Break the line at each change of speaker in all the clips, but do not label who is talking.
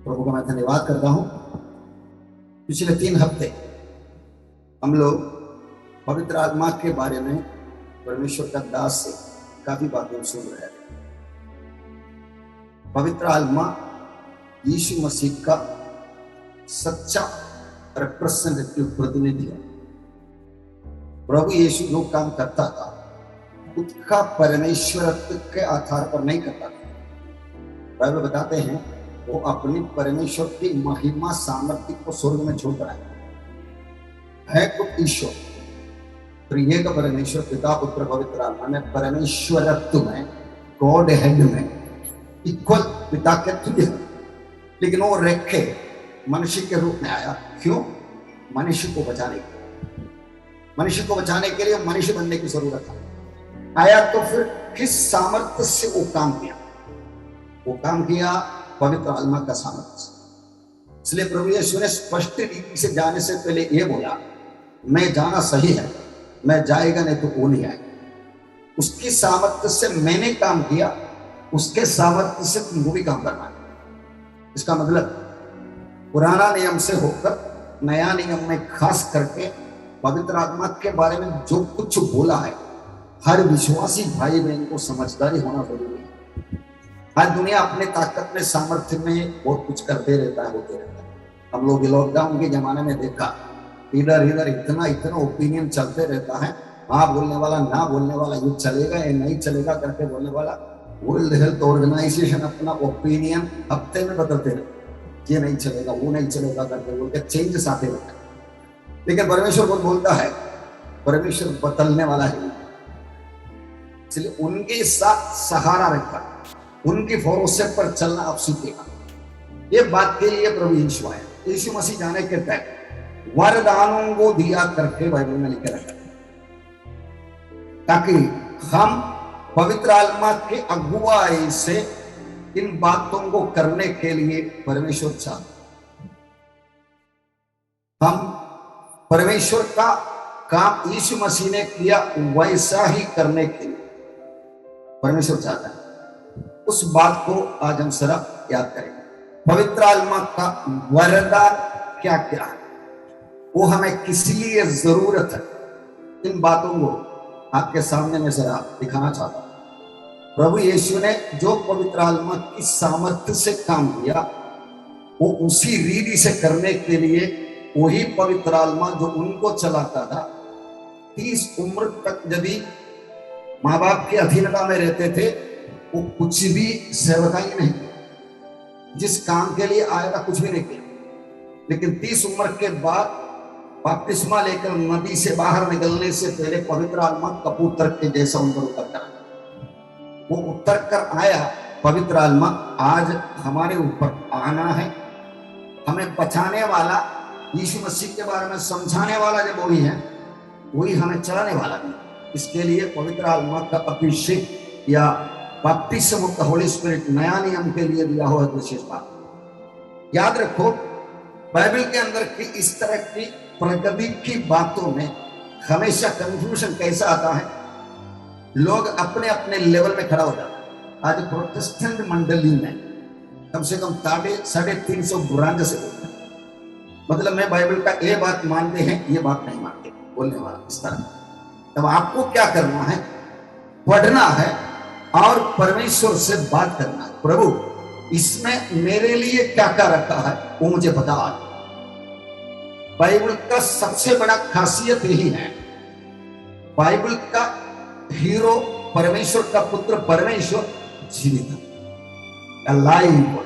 प्रभु का मैं धन्यवाद करता हूं। पिछले 3 हफ्ते हम लोग पवित्र आत्मा के बारे में परमेश्वर का दास से काफी बातें सुन रहे थे। पवित्र आत्मा यीशु मसीह का सच्चा रिप्रेजेंटेटिव प्रतिनिधि है। प्रभु यीशु जो काम करता था उसका परमेश्वरत्व के आधार पर नहीं करता था। बाइबल बताते हैं वो अपनी परमेश्वर की महिमा सामर्थ्य को स्वर्ग में छोड़ कर है खुद ईश्वर, त्रिएक परमेश्वर पिता पुत्र पवित्र आत्मा में परमेश्वरत्व में गॉड हेड में इक्वल पिता के तुल्य, लेकिन वो रेखे मनुष्य के रूप में आया। क्यों? मनुष्य को बचाने के लिए, मनुष्य को बचाने के लिए मनुष्य बनने की जरूरत है। आया तो फिर किस सामर्थ्य से वो काम किया? वो काम किया पवित्र आत्मा का सामर्थ्य से। इसलिए प्रभु यीशु ने स्पष्ट रीति से जाने से पहले ये बोला, मैं जाना सही है, मैं जाएगा नहीं तो वो नहीं आएगा। उसकी सामर्थ्य से मैंने काम किया, उसके सामर्थ्य से तुमको भी काम करना है। इसका मतलब पुराना नियम से होकर नया नियम में खास करके पवित्र आत्मा के बारे में जो कुछ बोला है, हर विश्वासी भाई बहन को समझदारी होना जरूरी है। हर दुनिया अपने ताकत में सामर्थ्य में बहुत कुछ करते रहता है, होते रहता है। हम लोग लॉकडाउन के जमाने में देखा, इधर इधर इतना ओपिनियन चलते रहता है। हाँ बोलने वाला, ना बोलने वाला, ये चलेगा ये नहीं चलेगा करके बोलने वाला। वर्ल्ड हेल्थ ऑर्गेनाइजेशन अपना ओपिनियन हफ्ते में बदलते रहते, ये नहीं चलेगा वो नहीं चलेगा करके बोलते चेंजेस आते रहते हैं। लेकिन परमेश्वर बहुत बोलता है, परमेश्वर बदलने वाला है। इसलिए उनके साथ सहारा रखकर उनके भरोसे पर चलना आप सीखेगा। ये बात के लिए प्रभु यीशु आया। यीशु मसीह जाने के तक वरदानों को दिया करके बाइबल में लिखे रखा, ताकि हम पवित्र आत्मा के अगुवाई से इन बातों को करने के लिए परमेश्वर चाहते। हम परमेश्वर का काम यीशु मसीह ने किया वैसा ही करने के लिए परमेश्वर चाहता है। उस बात को आज हम जरा याद करेंगे। पवित्र आत्मा का वरदान क्या क्या है, वो हमें किस लिए जरूरत है, इन बातों को आपके सामने में जरा दिखाना चाहता हूं। प्रभु यीशु ने जो पवित्र आत्मा की सामर्थ्य से काम किया, वो उसी रीति से करने के लिए वही पवित्र आत्मा जो उनको चलाता था। 30 उम्र तक यदि माँ बाप की अधीनता में रहते थे, वो कुछ भी सेवकाई नहीं, जिस काम के लिए आया था कुछ भी नहीं किया। लेकिन 30 उम्र के बाद बपतिस्मा लेकर नदी से बाहर निकलने से पहले पवित्र आत्मा कबूतर के जैसा उन पर उतर कर, वो उतर कर आया। पवित्र आत्मा आज हमारे ऊपर आना है, हमें बचाने वाला, यीशु मसीह के बारे में समझाने वाला जब वही है, वही हमें चलाने वाला भी। इसके लिए पवित्र आत्मा का अभिषेक या बपतिस्म ऑफ द होली स्पिरिट नया नियम के लिए दिया हुआ विशेष बात। याद रखो, बाइबल के अंदर की इस तरह की प्रगति की बातों में हमेशा कंफ्यूजन कैसा आता है, लोग अपने अपने लेवल में खड़ा हो जाता है। आज प्रोटेस्टेंट मंडली में कम से कम 350 ब्रांच से बोलते हैं, मतलब मैं बाइबल का ये बात मानते हैं ये बात नहीं मानते, बोलने वाला इस तरह। तब आपको क्या करना है? पढ़ना है और परमेश्वर से बात करना है। प्रभु इसमें मेरे लिए क्या क्या रखा है वो मुझे बता। बाइबल का सबसे बड़ा खासियत यही है, बाइबल का हीरो परमेश्वर का पुत्र परमेश्वर जीवित है, अलाइव।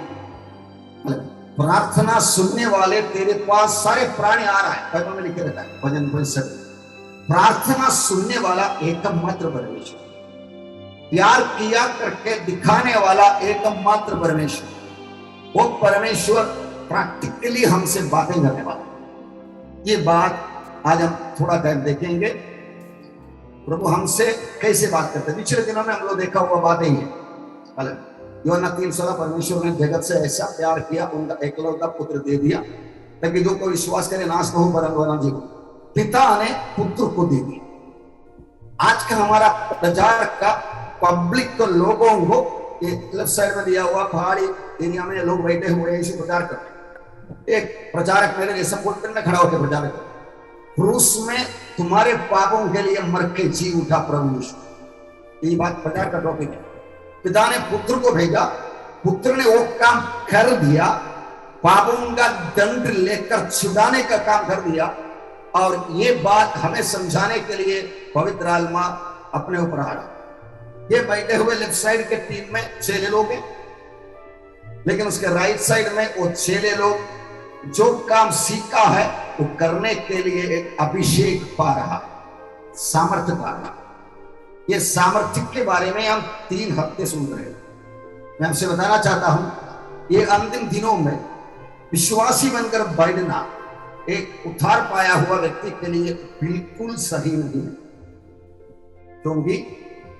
प्रार्थना सुनने वाले तेरे पास सारे प्राणी आ रहा है, बाइबल में लिखे रहता है भजन 65। प्रार्थना सुनने वाला एकमात्र परमेश्वर, प्यार किया करके दिखाने वाला एकमात्र परमेश्वर, वो परमेश्वर प्रैक्टिकली हमसे बातें करने वाला। ये बात आज हम थोड़ा टाइम देखेंगे, प्रभु हमसे कैसे बात करते हैं। पिछले दिनों में हम लोग देखा हुआ बात ही है। यूहन्ना 3:16, परमेश्वर ने जगत से ऐसा प्यार किया, उनका एकलौता पुत्र दे दिया, ताकि जो कोई विश्वास करे नाश न हो परम जीवन। पिता ने पुत्र को दे दिया। आज का हमारा प्रचार का पब्लिक को, लोगों को ये लेफ्ट साइड में दिया हुआ पहाड़ी एरिया में लोग बैठे हुए हैं, इसी प्रचार करते। एक प्रचारक मेरे जैसे पुलपिट में खड़ा होकर प्रचार कर, क्रूस में तुम्हारे पापों के लिए मर के जी उठा प्रभु यीशु। ये बात प्रचार का टॉपिक है। पिता ने पुत्र को भेजा, पुत्र ने वो काम कर दिया, पापों का दंड लेकर छुड़ाने का काम कर दिया। और ये बात हमें समझाने के लिए पवित्र आत्मा अपने ऊपर आ रहा। ये बैठे हुए लेफ्ट साइड के टीम में चेले लोग हैं, लेकिन उसके राइट साइड में वो चेले लोग जो काम सीखा है वो करने के लिए एक अभिषेक पा रहा, सामर्थ्य पा रहा। ये सामर्थ्य के बारे में हम 3 हफ्ते सुन रहे हैं। मैं आपसे बताना चाहता हूं, ये अंतिम दिनों में विश्वासी बनकर बढ़ना एक उद्धार पाया हुआ व्यक्ति के लिए बिल्कुल सही नहीं है, क्योंकि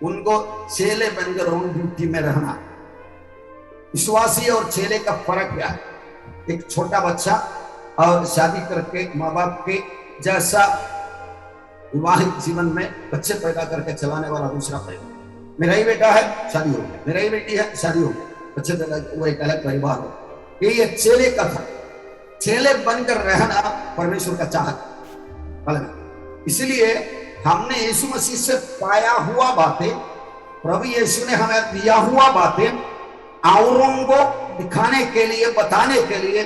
उनको चेले बनकर उन ड्यूटी में रहना। विश्वासी और चेले का फर्क क्या है? एक छोटा बच्चा और शादी करके माँ बाप के जैसा विवाहित जीवन में बच्चे पैदा करके चलाने वाला दूसरा परिवार। मेरा ही बेटा है, शादी हो गई, मेरा ही बेटी है, शादी हो गई, बच्चे पैदा, वो एक अलग परिवार हो। ये चेले का था। चेले बनकर रहना परमेश्वर का चाहत अलग। इसलिए हमने यीशु मसीह से पाया हुआ बातें, प्रभु यीशु ने हमें दिया हुआ बातें औरों को दिखाने के लिए, बताने के लिए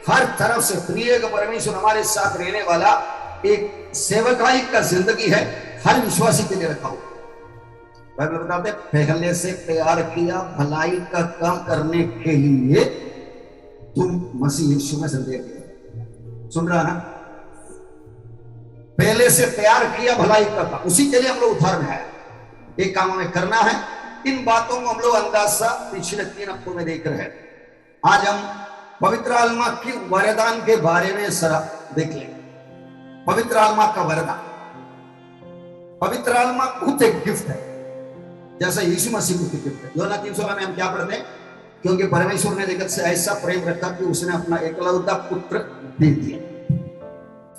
हर तरफ से प्रिय परमेश्वर हमारे साथ रहने वाला एक सेवकाई का जिंदगी है, हर विश्वासी के लिए रखा हुआ। बाइबल बताते पहले से तैयार किया भलाई का काम करने के लिए तुम मसीह यीशु में जिंदगी दिए। सुन रहा ना? पहले से तैयार किया भलाई का काम, उसी के लिए हम लोग उद्धार में आए। एक काम हमें करना है। इन बातों को हम लोग अंदाजा पिछले 3 हफ्तों में देख रहे हैं। आज हम पवित्र आत्मा की वरदान के बारे में जरा देख लें। पवित्र आत्मा का वरदान, पवित्र आत्मा खुद एक गिफ्ट है, जैसा यीशु मसीह की गिफ्ट है। यूहन्ना 3:16 में हम क्या पढ़ते हैं? क्योंकि परमेश्वर ने जगत से ऐसा प्रेम रखा कि उसने अपना एकलौता पुत्र दे दिया।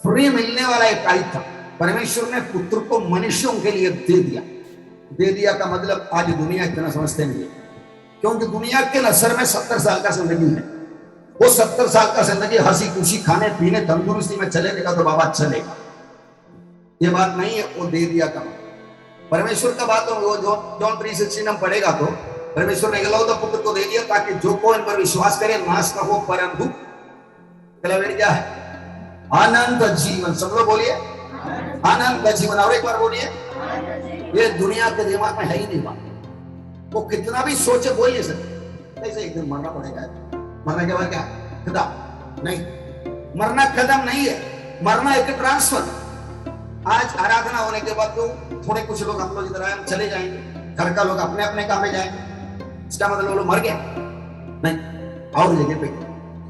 फ्री मिलने वाला एक आई था, परमेश्वर ने पुत्र को मनुष्यों के लिए दे दिया। दे दिया का मतलब आज दुनिया इतना समझते नहीं है, क्योंकि दुनिया के नजर में 70 साल का जिंदगी है। वो 70 साल का जिंदगी हंसी खुशी, खाने पीने, तंदुरुस्ती में चलेगा तो बाबा चलेगा, ये बात नहीं है। वो दे दिया का परमेश्वर का बात हो। जॉन 3:16 हम पढ़ेगा तो परमेश्वर ने एकलौता पुत्र को दे दिया ताकि जो कोई इन पर विश्वास करे नाश न हो परंतु क्या है? अनंत जीवन। सब लोग बोलिए अनंत जीवन। और एक बार बोलिए। ये दुनिया के दिमाग में है ही नहीं बात। वो कितना भी सोचे बोल नहीं सकते। ऐसे एक दिन मरना पड़ेगा। मरने के बाद क्या? खत्म नहीं। मरना खत्म नहीं है, मरना एक ट्रांसफर। आज आराधना होने के बाद तो थोड़े कुछ लोग, हम लोग इधर आए, हम चले जाएंगे, घर का लोग अपने अपने काम में जाएंगे। इसका मतलब वो लोग मर गए नहीं, और जगह पे।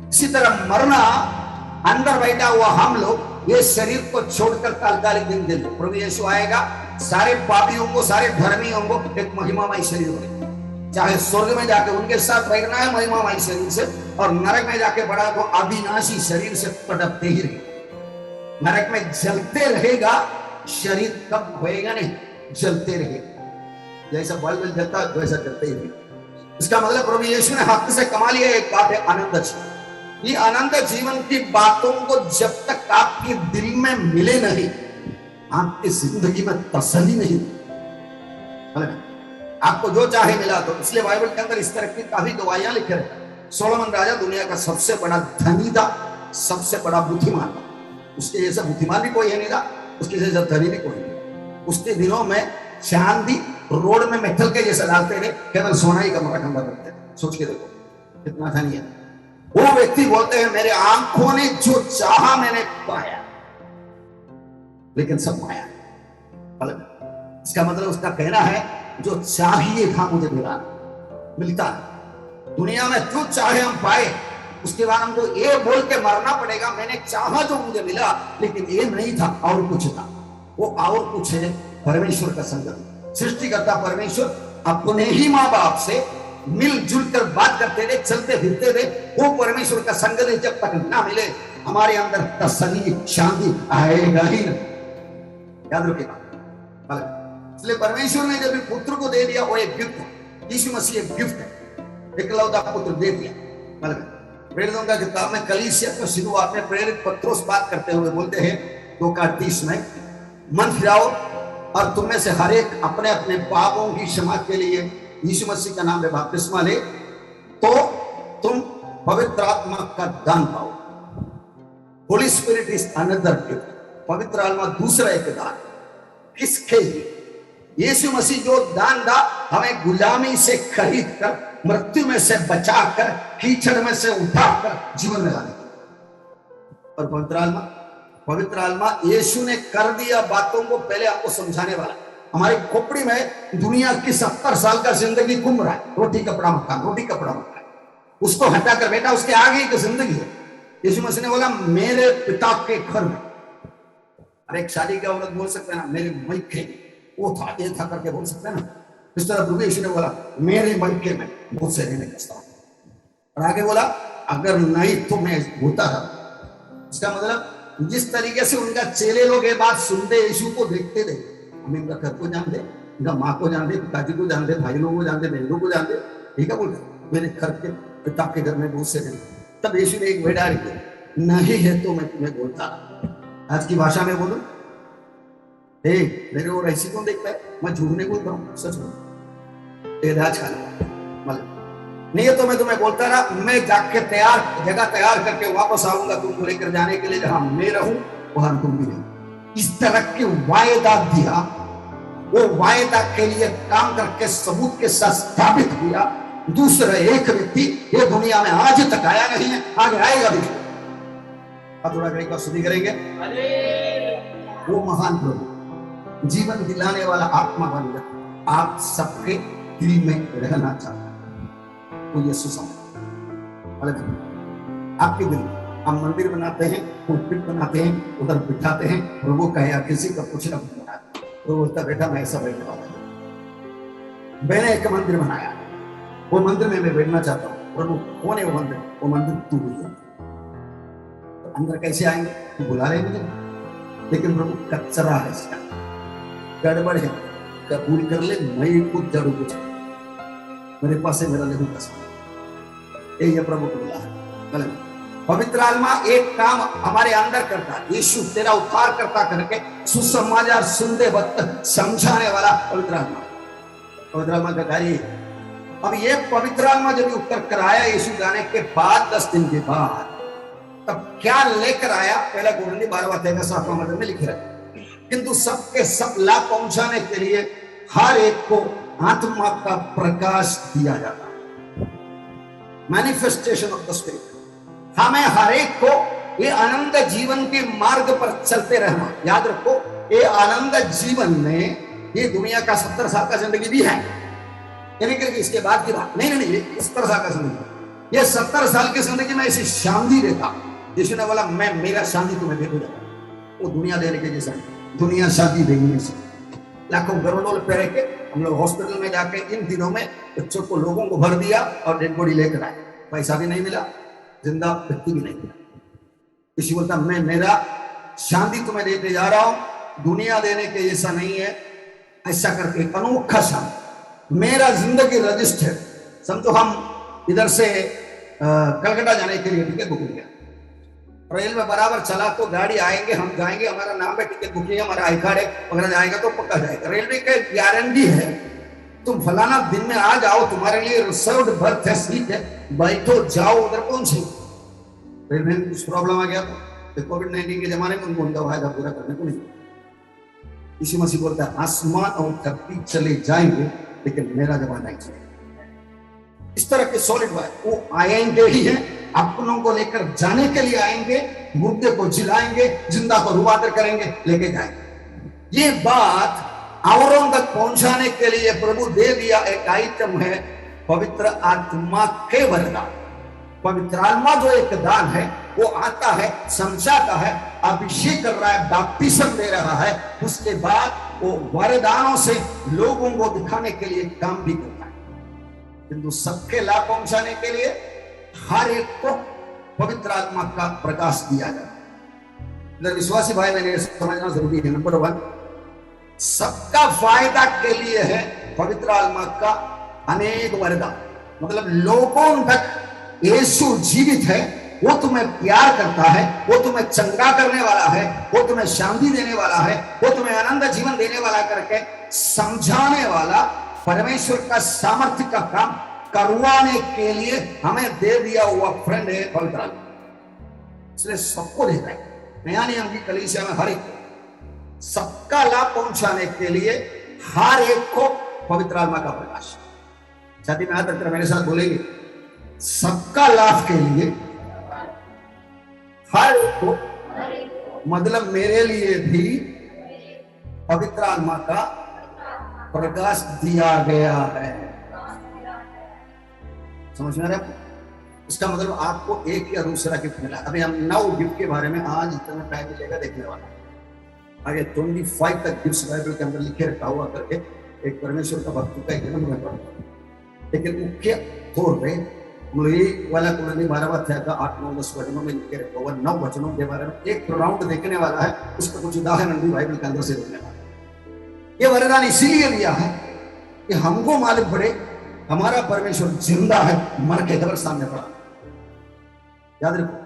इसी तरह मरना, अंदर बैठा हुआ हम लोग ये शरीर को छोड़कर तात्कालिक दिन दे दो। प्रभु यीशु आएगा, सारे पापियों को, सारे धर्मियों को एक महिमामय शरीर होगा। चाहे स्वर्ग में जाके उनके साथ बैठना है महिमामय शरीर से, और नरक में जाके बड़ा तो अविनाशी शरीर से तड़पते ही रहे। नरक में जलते रहेगा शरीर, कब होएगा नहीं, जलते रहेगा। जैसा बल्ब जलता है वैसा जलते ही रहेगा। इसका मतलब प्रभु यीशु ने हक से कमा लिया एक बात है, अनंत जीवन। ये अनंत जीवन की बातों को जब तक आपके दिल में मिले नहीं, आपकी जिंदगी में तसल्ली नहीं। आपको जो चाहे मिला तो, इसलिए बाइबल के अंदर इस तरह की काफी गवाहियां लिखे रहे। सोलोमन राजा दुनिया का सबसे बड़ा धनी था, सबसे बड़ा बुद्धिमान था। उसके जैसा बुद्धिमान भी कोई है नहीं था, उसके जैसा धनी भी कोई नहीं। उसके दिनों में चांदी रोड में मेटल के जैसा डालते थे, केवल सोना ही कमरा खंबा करते थे। सोच के देखो कितना धनी है वो व्यक्ति। बोलते हैं मेरे आंखों ने जो चाहा मैंने पाया, लेकिन सब पाया। इसका मतलब उसका कहना है जो चाहिए था मुझे मिलता है। दुनिया में जो चाहे हम पाए, उसके बाद हमको ये बोल के मरना पड़ेगा मैंने चाहा जो मुझे मिला, लेकिन ये नहीं था, और कुछ था। वो और कुछ है परमेश्वर का संगत। सृष्टिकर्ता परमेश्वर अपने ही माँ बाप से मिलजुल कर बात करते थे, चलते फिरते थे। वो परमेश्वर का संगत जब तक ना मिले, हमारे अंदर तसल्ली, शांति आएगा ही नहीं। याद रखिएगा। इसलिए परमेश्वर ने जब पुत्र को दे दिया, वो एक गिफ्ट है। यीशु मसीह एक गिफ्ट है। इकलौता पुत्र दे दिया। मतलब प्रेरितों का किताब में कलीसिया को शुरुआत में प्रेरित पत्रोस बात करते हुए बोलते हैं 2:30 में, मन फिराओ और तुम में से हर एक अपने अपने पापों की क्षमा के लिए यीशु मसीह का नाम में बपतिस्मा ले, तो तुम पवित्र आत्मा का दान पाओ। Holi spirit is another gift. पवित्र आत्मा दूसरा एक दान। किसके लिए? यीशु मसीह जो दान दा, हमें गुलामी से खरीद कर, मृत्यु में से बचाकर, कीचड़ में से उठाकर जीवन में लाने। और पवित्र आत्मा यीशु ने कर दिया बातों को पहले आपको समझाने वाला। हमारी खोपड़ी में दुनिया की 70 साल का जिंदगी घूम रहा है, रोटी कपड़ा मकान, रोटी कपड़ा मकान, उसको हटाकर बेटा उसके आगे की जिंदगी है। यीशु मसीह ने बोला मेरे पिता के घर में। अरे एक शादी का औरत बोल सकते हैं ना, मेरे मैके वो था ये था करके बोल सकते हैं ना। इस तरह प्रभु यीशु ने बोला मेरे मैके में बहुत से रहने का स्थान। और आगे बोला अगर नहीं तो मैं होता था। इसका मतलब जिस तरीके से उनका चेले लोग ये बात सुनते, यीशु को देखते थे, हम इनका घर को जानते, इनका माँ को जानते, पिताजी को जानते, भाई लोगों को जानते, बहनों को जानते, ठीक है बोलते मेरे घर के पिता के घर में बहुत से रहते। तब यीशु ने एक बेटा दी, नहीं है तो मैं तुम्हें बोलता। आज की भाषा में बोलूं, मेरे और ऐसी कौन देखता है, मैं झूठ नहीं बोलता हूँ, सच बोलता। राज मतलब नहीं है तो मैं तुम्हें बोलता रहा, मैं जाके जगह तैयार करके वापस आऊंगा तुमको लेकर जाने के लिए, जहां मैं रहूं वहां तुम भी नहीं। इस तरह के वायदा दिया, वो वायदा के लिए काम करके सबूत के साथ स्थापित किया। दूसरा एक व्यक्ति ये दुनिया में आज तक आया नहीं है, आगे आएगा भी। अब थोड़ा एक बार स्तुति करेंगे। वो महान प्रभु जीवन दिलाने वाला आत्मा बनकर आप सबके दिल में रहना चाहता है। वो यीशु आपके दिल हम मंदिर बनाते हैं, पुलपिट बनाते हैं, उधर बिठाते हैं, प्रभु कहे किसी का कुछ ना कुछ बनाते, तो बोलता बेटा मैं ऐसा बैठने वाला है। मैंने एक मंदिर बनाया, वो मंदिर में मैं बैठना चाहता हूँ। प्रभु कौन है वो मंदिर? वो मंदिर तू ही है। तो अंदर कैसे आएंगे? तू बुला रहे मुझे, लेकिन प्रभु कचरा है इसका, गड़बड़ है, कबूल कर ले, मैं खुद जरूर कुछ मेरे पास है, मेरा लहू कसम। ये प्रभु को बुला है। पवित्र आत्मा एक काम हमारे अंदर करता है, यीशु तेरा उद्धार करता करके सुसमाचार सुनते वक्त समझाने वाला पवित्र आत्मा। पवित्र आत्मा का कार्य। अब ये पवित्र आत्मा जब उत्तर कराया यीशु जाने के बाद 10 दिन के बाद, तब क्या लेकर आया? पहला कोरिन्थी 12:7 में लिखे रहे, किंतु सबके सब लाभ पहुंचाने के लिए हर एक को आत्मा का प्रकाश दिया जाता है। Manifestation of the spirit. हमें हर एक को ये आनंद जीवन के मार्ग पर चलते रहना। याद रखो, ये आनंद जीवन में ये दुनिया का 70 साल का जिंदगी भी है, यानी कि इसके बाद की बात नहीं, ये 70 साल का जिंदगी। ये 70 साल की जिंदगी में ऐसी शांति देता। यीशु ने बोला मैं मेरा शांति तुम्हें दे दूंगा। वो दुनिया देने के जैसा, दुनिया शांति देंगे से लाखों करोड़ों रुपए रह के हम लोग हॉस्पिटल में जाके इन दिनों में बच्चों को लोगों को भर दिया और डेड बॉडी लेकर आए, पैसा भी नहीं मिला, जिंदा व्यक्ति भी नहीं मिला। किसी बोलता मैं मेरा शांति तुम्हें देते जा रहा हूं, दुनिया देने के जैसा नहीं है, ऐसा करके अनोखा शांति। मेरा जिंदगी रजिस्टर समझो, हम इधर से कलकत्ता जाने के लिए टिकट बुक किया, रेल में बराबर चला तो गाड़ी आएंगे, हम जाएंगे, हमारा नाम है, टिकट बुक किया, हमारा आई कार्ड है, अगर जाएगा तो पक्का जाएगा। रेलवे का गारंटी है तुम फलाना दिन में आ जाओ, तुम्हारे लिए रिजर्व्ड बर्थ है, सीट है, बैठो जाओ, उधर पहुंचे। रेलवे में कुछ प्रॉब्लम आ गया तो कोविड-19 के जमाने में उनको उनका वायदा पूरा करने को नहीं। यीशु मसीह बोलता है आसमान और धरती चले जाएंगे लेकिन मेरा जमाना नहीं चलेगा। इस तरह के सॉलिड वायदे वो आएंगे ही हैं, अपनों को लेकर जाने के लिए आएंगे, मुर्दे को जिलाएंगे, जिंदा को रुबातर करेंगे, लेके जाएंगे। ये बात औरों तक पहुंचाने के लिए प्रभु दे दिया एक आइटम है पवित्र आत्मा के वरदान। पवित्र आत्मा जो एक दान है वो आता है, समझाता है, अभिषेक कर रहा है, बपतिस्म दे रहा है, उसके बाद वो वरदानों से लोगों को दिखाने के लिए काम भी करता है। किंतु सबके लाभ पहुंचाने के लिए हर एक को पवित्र आत्मा का प्रकाश दिया जाता है। विश्वासी भाई मैंने समझना जरूरी है। नंबर 1, सबका फायदा के लिए है पवित्र आत्मा का अनेक वरदान। मतलब लोगों तक यीशु जीवित है, वो तुम्हें प्यार करता है, वो तुम्हें चंगा करने वाला है, वो तुम्हें शांति देने वाला है, वो तुम्हें आनंद जीवन देने वाला करके समझाने वाला परमेश्वर का सामर्थ्य का काम करवाने के लिए हमें दे दिया हुआ फ्रेंड है पवित्र आत्मा। इसलिए सबको देता है। नया नियम की कलीसिया में हर एक को सबका लाभ पहुंचाने के लिए हर एक को पवित्र आत्मा का प्रकाश। छाती में हाथ रखकर मेरे साथ बोलेंगे, सबका लाभ के लिए हर एक को, मतलब मेरे लिए भी पवित्र आत्मा का प्रकाश दिया गया है। समझ में आ रहा है? इसका मतलब आपको एक या दूसरा गिफ्ट मिला। अभी हम 9 गिफ्ट के बारे में आज इतना टाइम मिलेगा देखने वाला। आगे 25 तक गिफ्ट्स बाइबल के अंदर लिखे रखा हुआ करके एक परमेश्वर का भक्त का जन्म में पढ़ा। लेकिन मुख्य तौर पे ये वाला कुंडली 12 अध्याय का 8, 9, 10 वचनों में लिखे रखा हुआ 9 वचनों के बारे में एक राउंड देखने वाला है। उसका कुछ उदाहरण भी बाइबल के अंदर से देखने वाला है। ये वरदान इसीलिए दिया है कि हमको मालूम पड़े हमारा परमेश्वर जिंदा है, मर के कब्रिस्तान में पड़ा। याद रखो,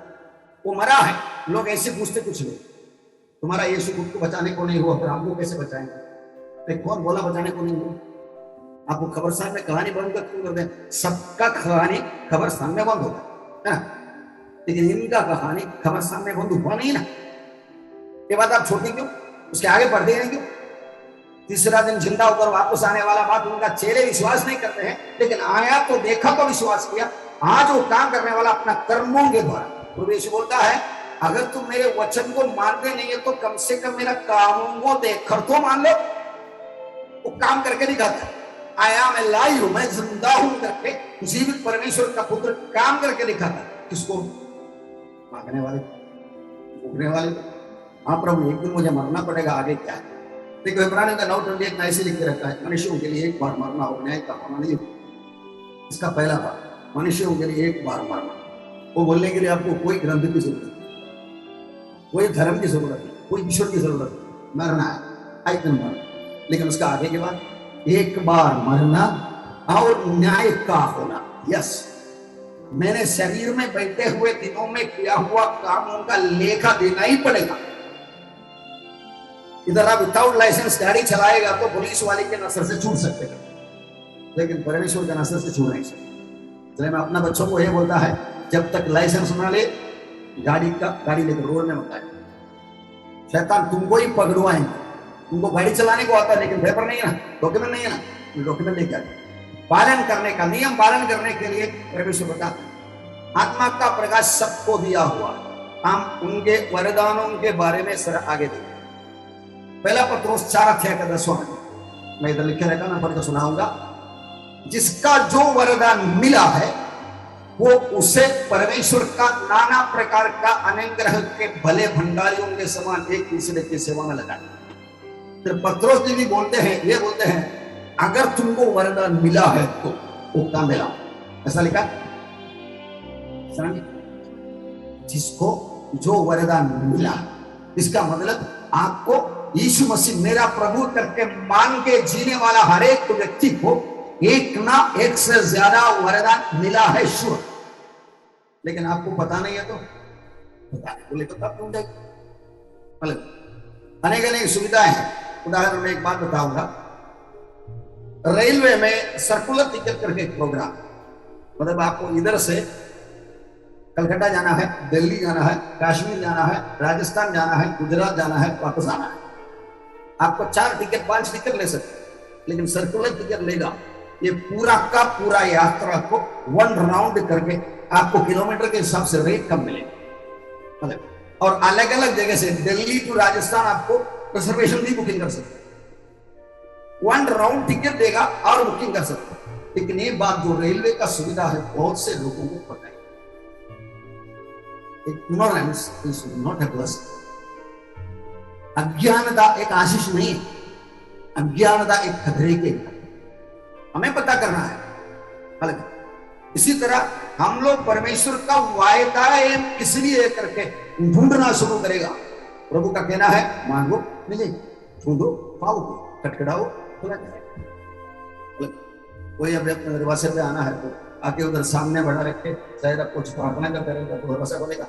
वो मरा है। लोग ऐसे पूछते कुछ लोग, तुम्हारा यीशु खुद को बचाने को नहीं हुआ, फिर हमको कैसे बचाएंगे? कौन बोला बचाने को नहीं हुआ? आपको कब्रिस्तान में कहानी बंद क्यों कर दें? सबका कहानी कब्रिस्तान में बंद होता है ना, लेकिन इनका कहानी कब्रिस्तान में बंद हुआ नहीं ना। ये बात आप छोड़ते क्यों? उसके आगे बढ़ते हैं क्यों? तीसरा दिन जिंदा होकर वापस आने वाला बात उनका चेहरे विश्वास नहीं करते हैं, लेकिन आया तो देखा तो विश्वास किया। आज वो काम करने वाला अपना कर्मों के द्वारा। प्रभु यीशु बोलता है, अगर तुम मेरे वचन को मानते नहीं है तो कम से कम मेरा कामों को देखकर तो मान लो। वो काम करके दिखाता है, आया मैं लाई हूं, मैं जिंदा हूं करके जीवित परमेश्वर का पुत्र काम करके दिखाता है। किसको? मांगने वाले, भूखने वाले। हाँ प्रभु, एक दिन मुझे मरना पड़ेगा, आगे क्या है? देखो इब्रानियों का 9:21 में ऐसे लिख के रखा है, मनुष्यों के लिए एक बार मरना हो, न्याय का होना नहीं। इसका पहला बात, मनुष्यों के लिए एक बार मरना। वो बोलने के लिए आपको कोई ग्रंथ की जरूरत नहीं, कोई धर्म की जरूरत नहीं, कोई ईश्वर की जरूरत नहीं। मरना है, आई कैन मरना। लेकिन उसका आगे के बाद एक बार मरना और न्याय का होना। यस, मैंने शरीर में बैठे हुए दिनों में किया हुआ कामों का लेखा देना ही पड़ेगा। इधर आप विदाउट लाइसेंस गाड़ी चलाएगा तो पुलिस वाले के नजर से छूट सकते हैं, लेकिन परमेश्वर के नजर से छूट नहीं सकते। इसलिए मैं अपना बच्चों को यह बोलता है, जब तक लाइसेंस ना ले गाड़ी लेकर रोड में मत आए। शैतान तुमको ही पकड़वाएंगे। तुमको गाड़ी चलाने को आता है लेकिन पेपर नहीं है ना, डॉक्यूमेंट नहीं है ना, डॉक्यूमेंट लेके आए। पालन करने का, नियम पालन करने के लिए परमेश्वर बताता है आत्मा का प्रकाश सबको दिया हुआ। हम उनके वरदानों के बारे में सर आगे देखें। पहला पत्रोस 4 का 10वां, मैं इधर लिखे रहेगा, मैं पढ़कर सुनाऊंगा। जिसका जो वरदान मिला है वो उसे परमेश्वर का नाना प्रकार का अनुग्रह के भले भंडारियों के समान एक दूसरे की सेवा में लगाए। फिर पत्रोस जी भी बोलते हैं, ये बोलते हैं, अगर तुमको वरदान मिला है तो वो काम मिला। ऐसा लिखा, जिसको जो वरदान मिला, इसका मतलब आपको यीशु मसीह मेरा प्रभु करके मान के जीने वाला हर एक व्यक्ति को एक ना एक से ज्यादा वरदान मिला है, श्योर। लेकिन आपको पता नहीं है तो बताने बोले तो तब ढूंढेगा। मतलब अनेक अनेक सुविधाएं हैं। उदाहरण में एक बात बताऊंगा, रेलवे में सर्कुलर टिकट करके एक प्रोग्राम, मतलब आपको इधर से कलकत्ता जाना है, दिल्ली जाना है, कश्मीर जाना है, राजस्थान जाना है, गुजरात जाना है, वापस आना है। आपको 4 टिकट 5 टिकट ले सकते, लेकिन सर्कुलर टिकट लेगा ये पूरा का पूरा यात्रा को 1 राउंड करके आपको किलोमीटर के हिसाब से रेट कम मिलेगा। मतलब और अलग अलग जगह से दिल्ली टू राजस्थान आपको रिजर्वेशन भी बुकिंग कर सकते। 1 राउंड टिकट देगा और बुकिंग कर सकते। लेकिन ये बात जो रेलवे का सुविधा है बहुत से लोगों को पता है। Ignorance is not a blessing. अज्ञानता एक आशीष नहीं है, अज्ञानता एक खतरे के, हमें पता करना है। अलग इसी तरह हम लोग परमेश्वर का वायदा किस लिए करके ढूंढना शुरू करेगा। प्रभु का कहना है, मांगो मिले, ढूंढो पाओगे, खटखटाओ खुला जाएगा। कोई अभी अपने दरवाजे पे आना है तो आके उधर सामने बढ़ा रखे, शायद आप कुछ प्रार्थना करते रहेगा तो भरोसा बोलेगा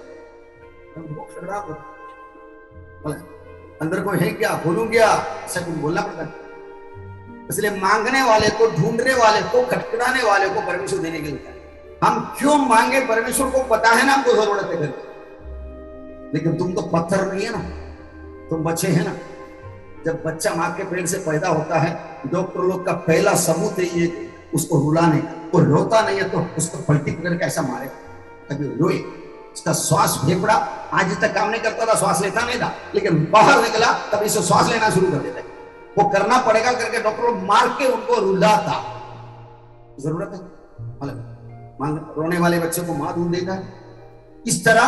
अंदर कोई है क्या, बोलूं क्या, ऐसा कुछ बोलना पड़ता है। इसलिए मांगने वाले को, ढूंढने वाले को, खटखटाने वाले को परमेश्वर देने के लिए हम क्यों मांगे, परमेश्वर को पता है ना हमको जरूरत है करके। लेकिन तुम तो पत्थर नहीं है ना, तुम बच्चे हैं ना। जब बच्चा मां के पेट से पैदा होता है, डॉक्टर लोग का पहला सबूत है ये उसको रुलाने का। वो रोता नहीं है तो उसको पलटी पकड़ के ऐसा मारे तभी रोए। इसका श्वास फेफड़ा आज तक काम नहीं करता था, श्वास लेता नहीं था, लेकिन बाहर निकला तभी से श्वास लेना शुरू कर देता है। वो करना पड़ेगा करके डॉक्टर लोग मार के उनको रुलाता। जरूरत है मतलब रोने वाले बच्चे को मां दूध देता है। इस तरह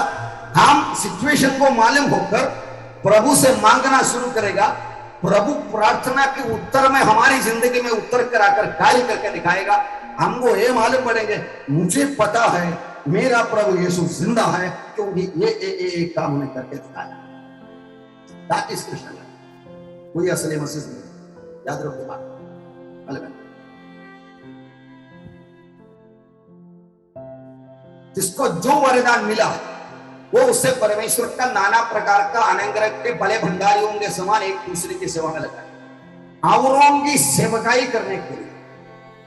हम सिचुएशन को मालूम होकर प्रभु से मांगना शुरू करेगा। प्रभु प्रार्थना के उत्तर में हमारी जिंदगी में उत्तर कराकर कार्य करके दिखाएगा। हमको ये मालूम पड़ेंगे, मुझे पता है मेरा प्रभु यीशु जिंदा है क्योंकि ये काम उन्हें करके दिखाया। That is Krishna. कोई असली मसीह नहीं, याद रखो बात अलग। जिसको जो वरदान मिला वो उससे परमेश्वर का नाना प्रकार का अनुग्रह के बड़े भंडारियों के समान एक दूसरे की सेवा में लगा। औरों की सेवकाई करने के लिए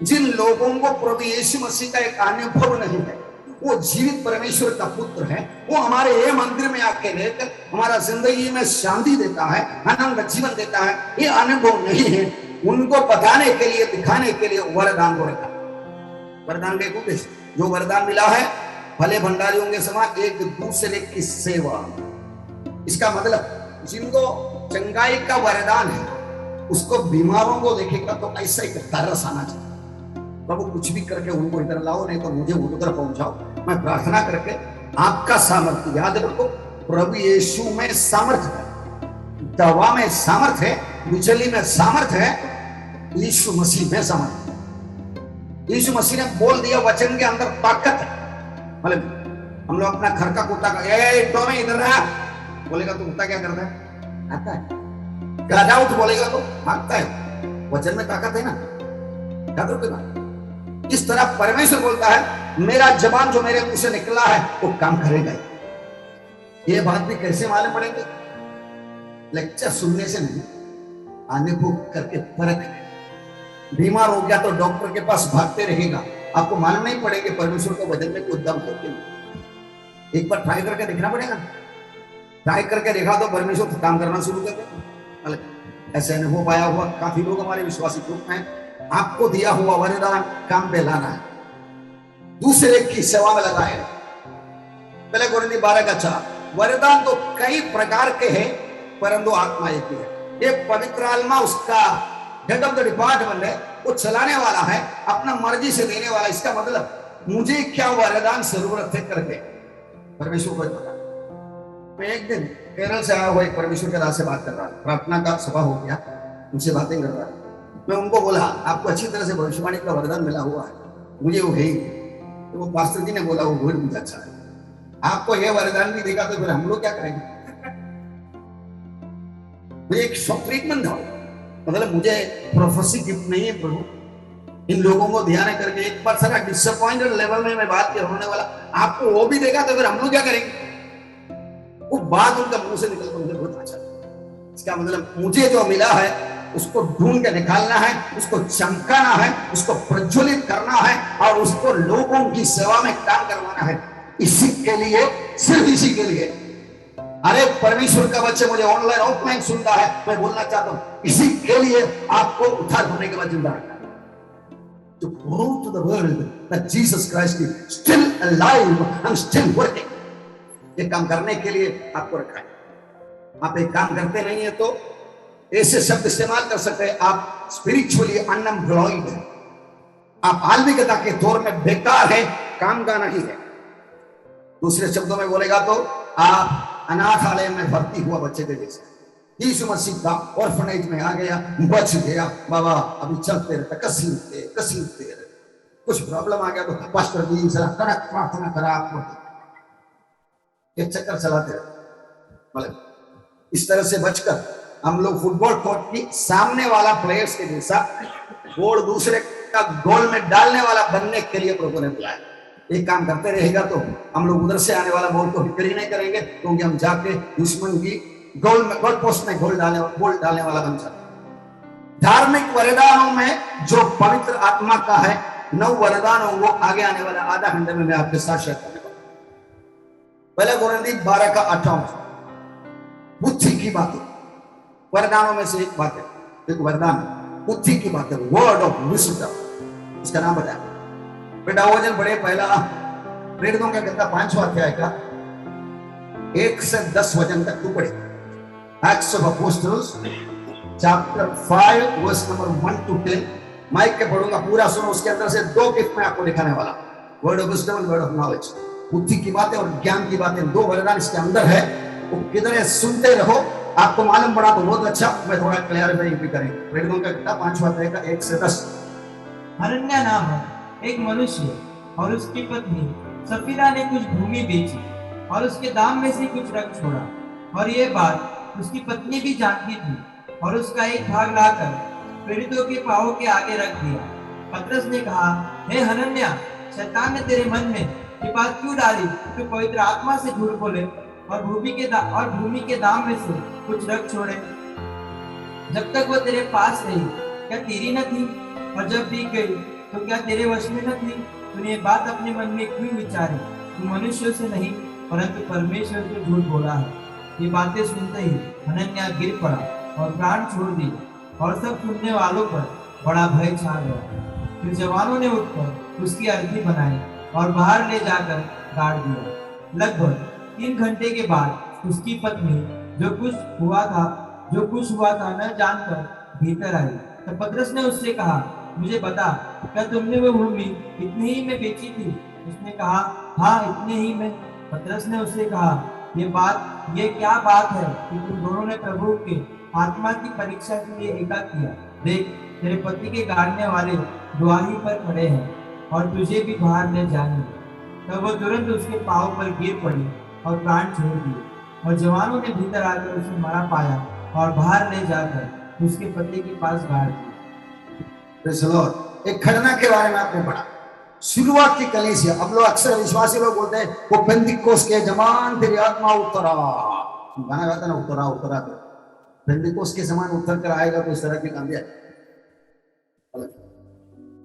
जिन लोगों को प्रभु यीशु मसीह का एक अनुभव नहीं है, वो जीवित परमेश्वर का पुत्र है, वो हमारे ये मंदिर में आके रहकर हमारा जिंदगी में शांति देता है, आनंद जीवन देता है, ये अनुभव नहीं है, उनको बताने के लिए, दिखाने के लिए वरदान को रखा। वरदान का एक उद्देश्य, जो वरदान मिला है भले भंडारियों के समान एक दूसरे की सेवा। इसका मतलब जिनको चंगाई का वरदान है उसको बीमारों को देखेगा तो ऐसा ही तरस आना चाहिए। प्रभु कुछ भी करके उनको इधर लाओ, नहीं तो मुझे उधर पहुंचाओ। मैं प्रार्थना करके आपका सामर्थ्य, याद रखो प्रभु यीशु में सामर्थ्य है, दवा में सामर्थ्य है, बिजली में सामर्थ्य है, यीशु मसीह में सामर्थ्य है। यीशु मसीह ने बोल दिया, वचन के अंदर ताकत है। मतलब हम लोग अपना घर का कुत्ता का टोमी इधर आ बोलेगा तो कुत्ता क्या करता है, आता है। गाजा उठ बोलेगा तो भागता है। वचन में ताकत है ना, याद रखो ना। इस तरह परमेश्वर बोलता है मेरा जबान जो मेरे मुंह से निकला है वो काम करेगा। ये बात भी कैसे मालूम पड़ेंगे, लेक्चर सुनने से नहीं, अनुभव करके परख। बीमार हो गया तो डॉक्टर के पास भागते रहेगा, आपको मालूम नहीं पड़ेगा परमेश्वर को बदलने को उद्यम करके। एक बार ट्राई करके देखना पड़ेगा। ट्राई करके देखा तो परमेश्वर काम करना शुरू कर देगा। ऐसे अनुभव पाया हुआ काफी लोग हमारे विश्वासी ग्रुप में। आपको दिया हुआ वरदान काम पे लाना है, दूसरे की सेवा में लगाए। पहले कोरिन्थी 12:4। वरदान तो कई प्रकार के हैं परंतु आत्मा एक ही है। ये पवित्र आत्मा उसका हेड ऑफ द डिपार्टमेंट है, वो चलाने वाला है, अपना मर्जी से देने वाला। इसका मतलब मुझे क्या वरदान जरूरत है करके परमेश्वर को पता। मैं एक दिन केरल से आया हुआ एक परमेश्वर के दास से बात कर रहा था, प्रार्थना का सभा हो गया, उनसे बातें कर रहा था। मैं उनको बोला आपको अच्छी तरह से भविष्यवाणी का वरदान मिला हुआ है, मुझे वो है ही। तो वो पास्टर जी ने बोला वो बहुत मुझे अच्छा है, आपको ये वरदान भी देखा तो फिर हम लोग क्या करेंगे। मुझे एक शॉक ट्रीटमेंट था, मतलब मुझे प्रोफेसी गिफ्ट नहीं है प्रभु, इन लोगों को ध्यान करके एक बार सारा डिसअपॉइंटेड लेवल में मैं बात कर होने वाला, आपको वो भी देखा तो फिर हम लोग क्या करेंगे। वो बात उनका मुंह से निकल कर मुझे बहुत अच्छा। इसका मतलब मुझे जो मिला है उसको ढूंढ के निकालना है, उसको चमकाना है, उसको प्रज्वलित करना है और उसको लोगों की सेवा में काम करवाना है। इसी के लिए, सिर्फ इसी के लिए। अरे परमेश्वर का बच्चे मुझे ऑनलाइन ऑफलाइन सुनता है, मैं बोलना चाहता हूं इसी के लिए आपको उद्धार होने के बाद जिंदा रखना है। To prove to the world that Jesus Christ is still alive and still working. ये काम करने के लिए आपको रखा है। आप एक काम करते नहीं है तो ऐसे शब्द इस्तेमाल कर सकते हैं, आप स्पिरिचुअली अनएम्प्लॉयड है, आप आत्मिकता के तौर में बेकार है, काम का नहीं है। दूसरे शब्दों में बोलेगा तो आप अनाथालय में भर्ती हुआ बच्चे के जैसे। यीशु मसीह का ऑर्फनेज में आ गया, बच गया, बाबा अभी चलते रहते, कसीमते रहते। कुछ प्रॉब्लम आ गया तो पास्टर जी जरा कड़क प्रार्थना करा, आपको एक चक्कर चलाते रहते। मतलब इस तरह से बचकर हम लोग फुटबॉल कोर्ट की सामने वाला प्लेयर्स के जैसा गोल दूसरे का गोल में डालने वाला बनने के लिए प्रभु ने बुलाया। एक काम करते रहेगा तो हम लोग उधर से आने वाला गोल को हिट ही नहीं करेंगे, क्योंकि हम जाके दुश्मन की गोल पोस्ट में गोल डालने वाला बन जाता। धार्मिक वरदानों में जो पवित्र आत्मा का है 9 वरदानों, वो आगे आने वाला आधा घंटे में मैं आपके साथ शेयर करने वाला। पहले कोरिन्थियों 12 का 18 बुद्धि की बातें, वरदानों में से एक बात है, एक वरदान बुद्धि की बात है, वर्ड ऑफ विजडम, उसका नाम बताया बेटा। वजन बड़े पहला प्रेरितों का कितना 5वां अध्याय का 1 से 10 वचन तक तू पढ़े। Acts of Apostles chapter 5 verse number 1 to 10। माइक के पढ़ूंगा, पूरा सुनो। उसके अंदर से 2 गिफ्ट मैं आपको दिखाने वाला, word of wisdom, word of knowledge. बुद्धि की बातें और ज्ञान की बातें, 2 वरदान इसके अंदर है। वो किधर है सुनते रहो, आपको मालूम पड़ा तो बहुत अच्छा। मैं थोड़ा क्लियरिफाई भी करेंगे। प्रेरितों का किताब 5वां अध्याय का 1 से 10।
हनन्याह नामक एक मनुष्य और उसकी पत्नी सफीरा ने कुछ भूमि बेची और उसके दाम में से कुछ रख छोड़ा, और ये बात उसकी पत्नी भी जानती थी, और उसका एक भाग लाकर प्रेरितों के पांवों के आगे रख दिया। पतरस ने कहा, हे हनन्याह, शैतान ने तेरे मन में ये बात क्यों डाली कि तू पवित्र आत्मा से झूठ बोले और भूमि के दाम में से कुछ रख छोड़े? जब तक वो तेरे पास रही क्या तेरी न थी, और जब दी गई तो क्या तेरे वश में न थी? तूने ये बात अपने मन में क्यों विचारी? तू मनुष्यों से नहीं परंतु परमेश्वर से झूठ बोला है। ये बातें सुनते ही हनन्याह गिर पड़ा और प्राण छोड़ दिए, और सब सुनने वालों पर बड़ा भय छा गया। फिर जवानों ने उठकर उसकी अर्थी बनाई और बाहर ले जाकर गाड़ दिया। लगभग 3 घंटे के बाद उसकी पत्नी जो कुछ हुआ था न जानकर भीतर आई। तो पतरस ने उससे कहा, मुझे बता, क्या तुमने वो भूमि इतने ही में बेची थी? उसने कहा, हाँ, इतने ही में। पतरस ने उससे कहा, ये क्या बात है कि तुम दोनों ने प्रभु के आत्मा की परीक्षा के लिए एका किया? देख, तेरे पति के गाड़ने वाले दुआही पर खड़े हैं और तुझे भी बाहर ले जाएंगे। तब वो तुरंत उसके पांव पर गिर पड़ी और प्राण छोड़ दिए, और जवानों ने भीतर आकर उसे मरा पाया और बाहर ले जाकर उसके पति के पास गाड़ दिया।
एक घटना के बारे में आपने पढ़ा, शुरुआत की कलीसिया। अब लोग अक्सर विश्वासी लोग बोलते हैं वो पेंतिकोस्त के जमान तेरी आत्मा उतरा, गाना गाता ना, उतरा उतरा। तो पेंतिकोस्त के समान उतर कर आएगा तो इस तरह की काम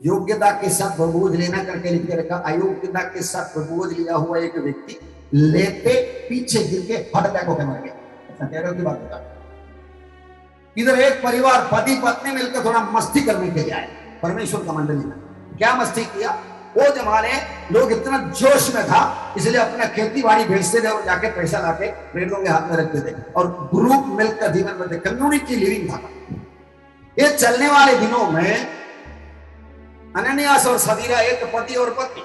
योग्यता के साथ प्रबोध लेना करके लिख के रखा। अयोग्यता के साथ प्रबोध लिया हुआ एक व्यक्ति लेते पीछे गिर के हार्ट अटैक होकर मर गया। कह रहे की बात बता। इधर एक परिवार पति पत्नी मिलकर थोड़ा मस्ती करने के लिए आए परमेश्वर का मंडली में। क्या मस्ती किया? वो जमाने लोग इतना जोश में था, इसलिए अपना खेती बाड़ी बेचते थे और जाके पैसा लाके प्रेरितों के हाथ में रखते थे और ग्रुप मिलकर जीवन में कम्युनिटी लिविंग था। ये चलने वाले दिनों में अनन्यास और सफीरा, एक पति और पत्नी,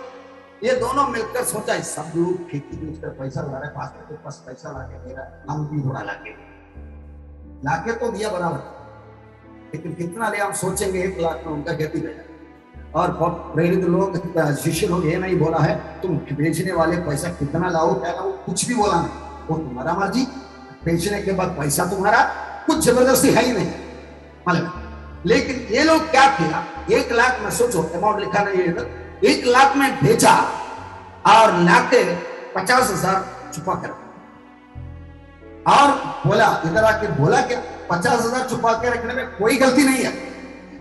ये दोनों मिलकर सोचा सब लोग खेती बेचकर पैसा ला रहे, पास पैसा लाके दे रहा, हम भी थोड़ा लाके तो दिया बराबर, लेकिन कितना ले हम सोचेंगे 1 लाख में उनका खेती बेचा। और प्रेरित लोग, शिष्य लोग ये नहीं बोला है तुम बेचने वाले पैसा कितना लाओ क्या लाओ, कुछ भी बोला नहीं, वो तुम्हारा मर्जी, बेचने के बाद पैसा तुम्हारा, कुछ जबरदस्ती है ही नहीं मालूम। लेकिन ये लोग क्या किया, 1 लाख में, सोचो अमाउंट लिखा नहीं है, 1 लाख में बेचा और लाके 50,000 छुपा कर, और बोला, इधर आके बोला क्या 50,000 छुपा के रखने में कोई गलती नहीं है,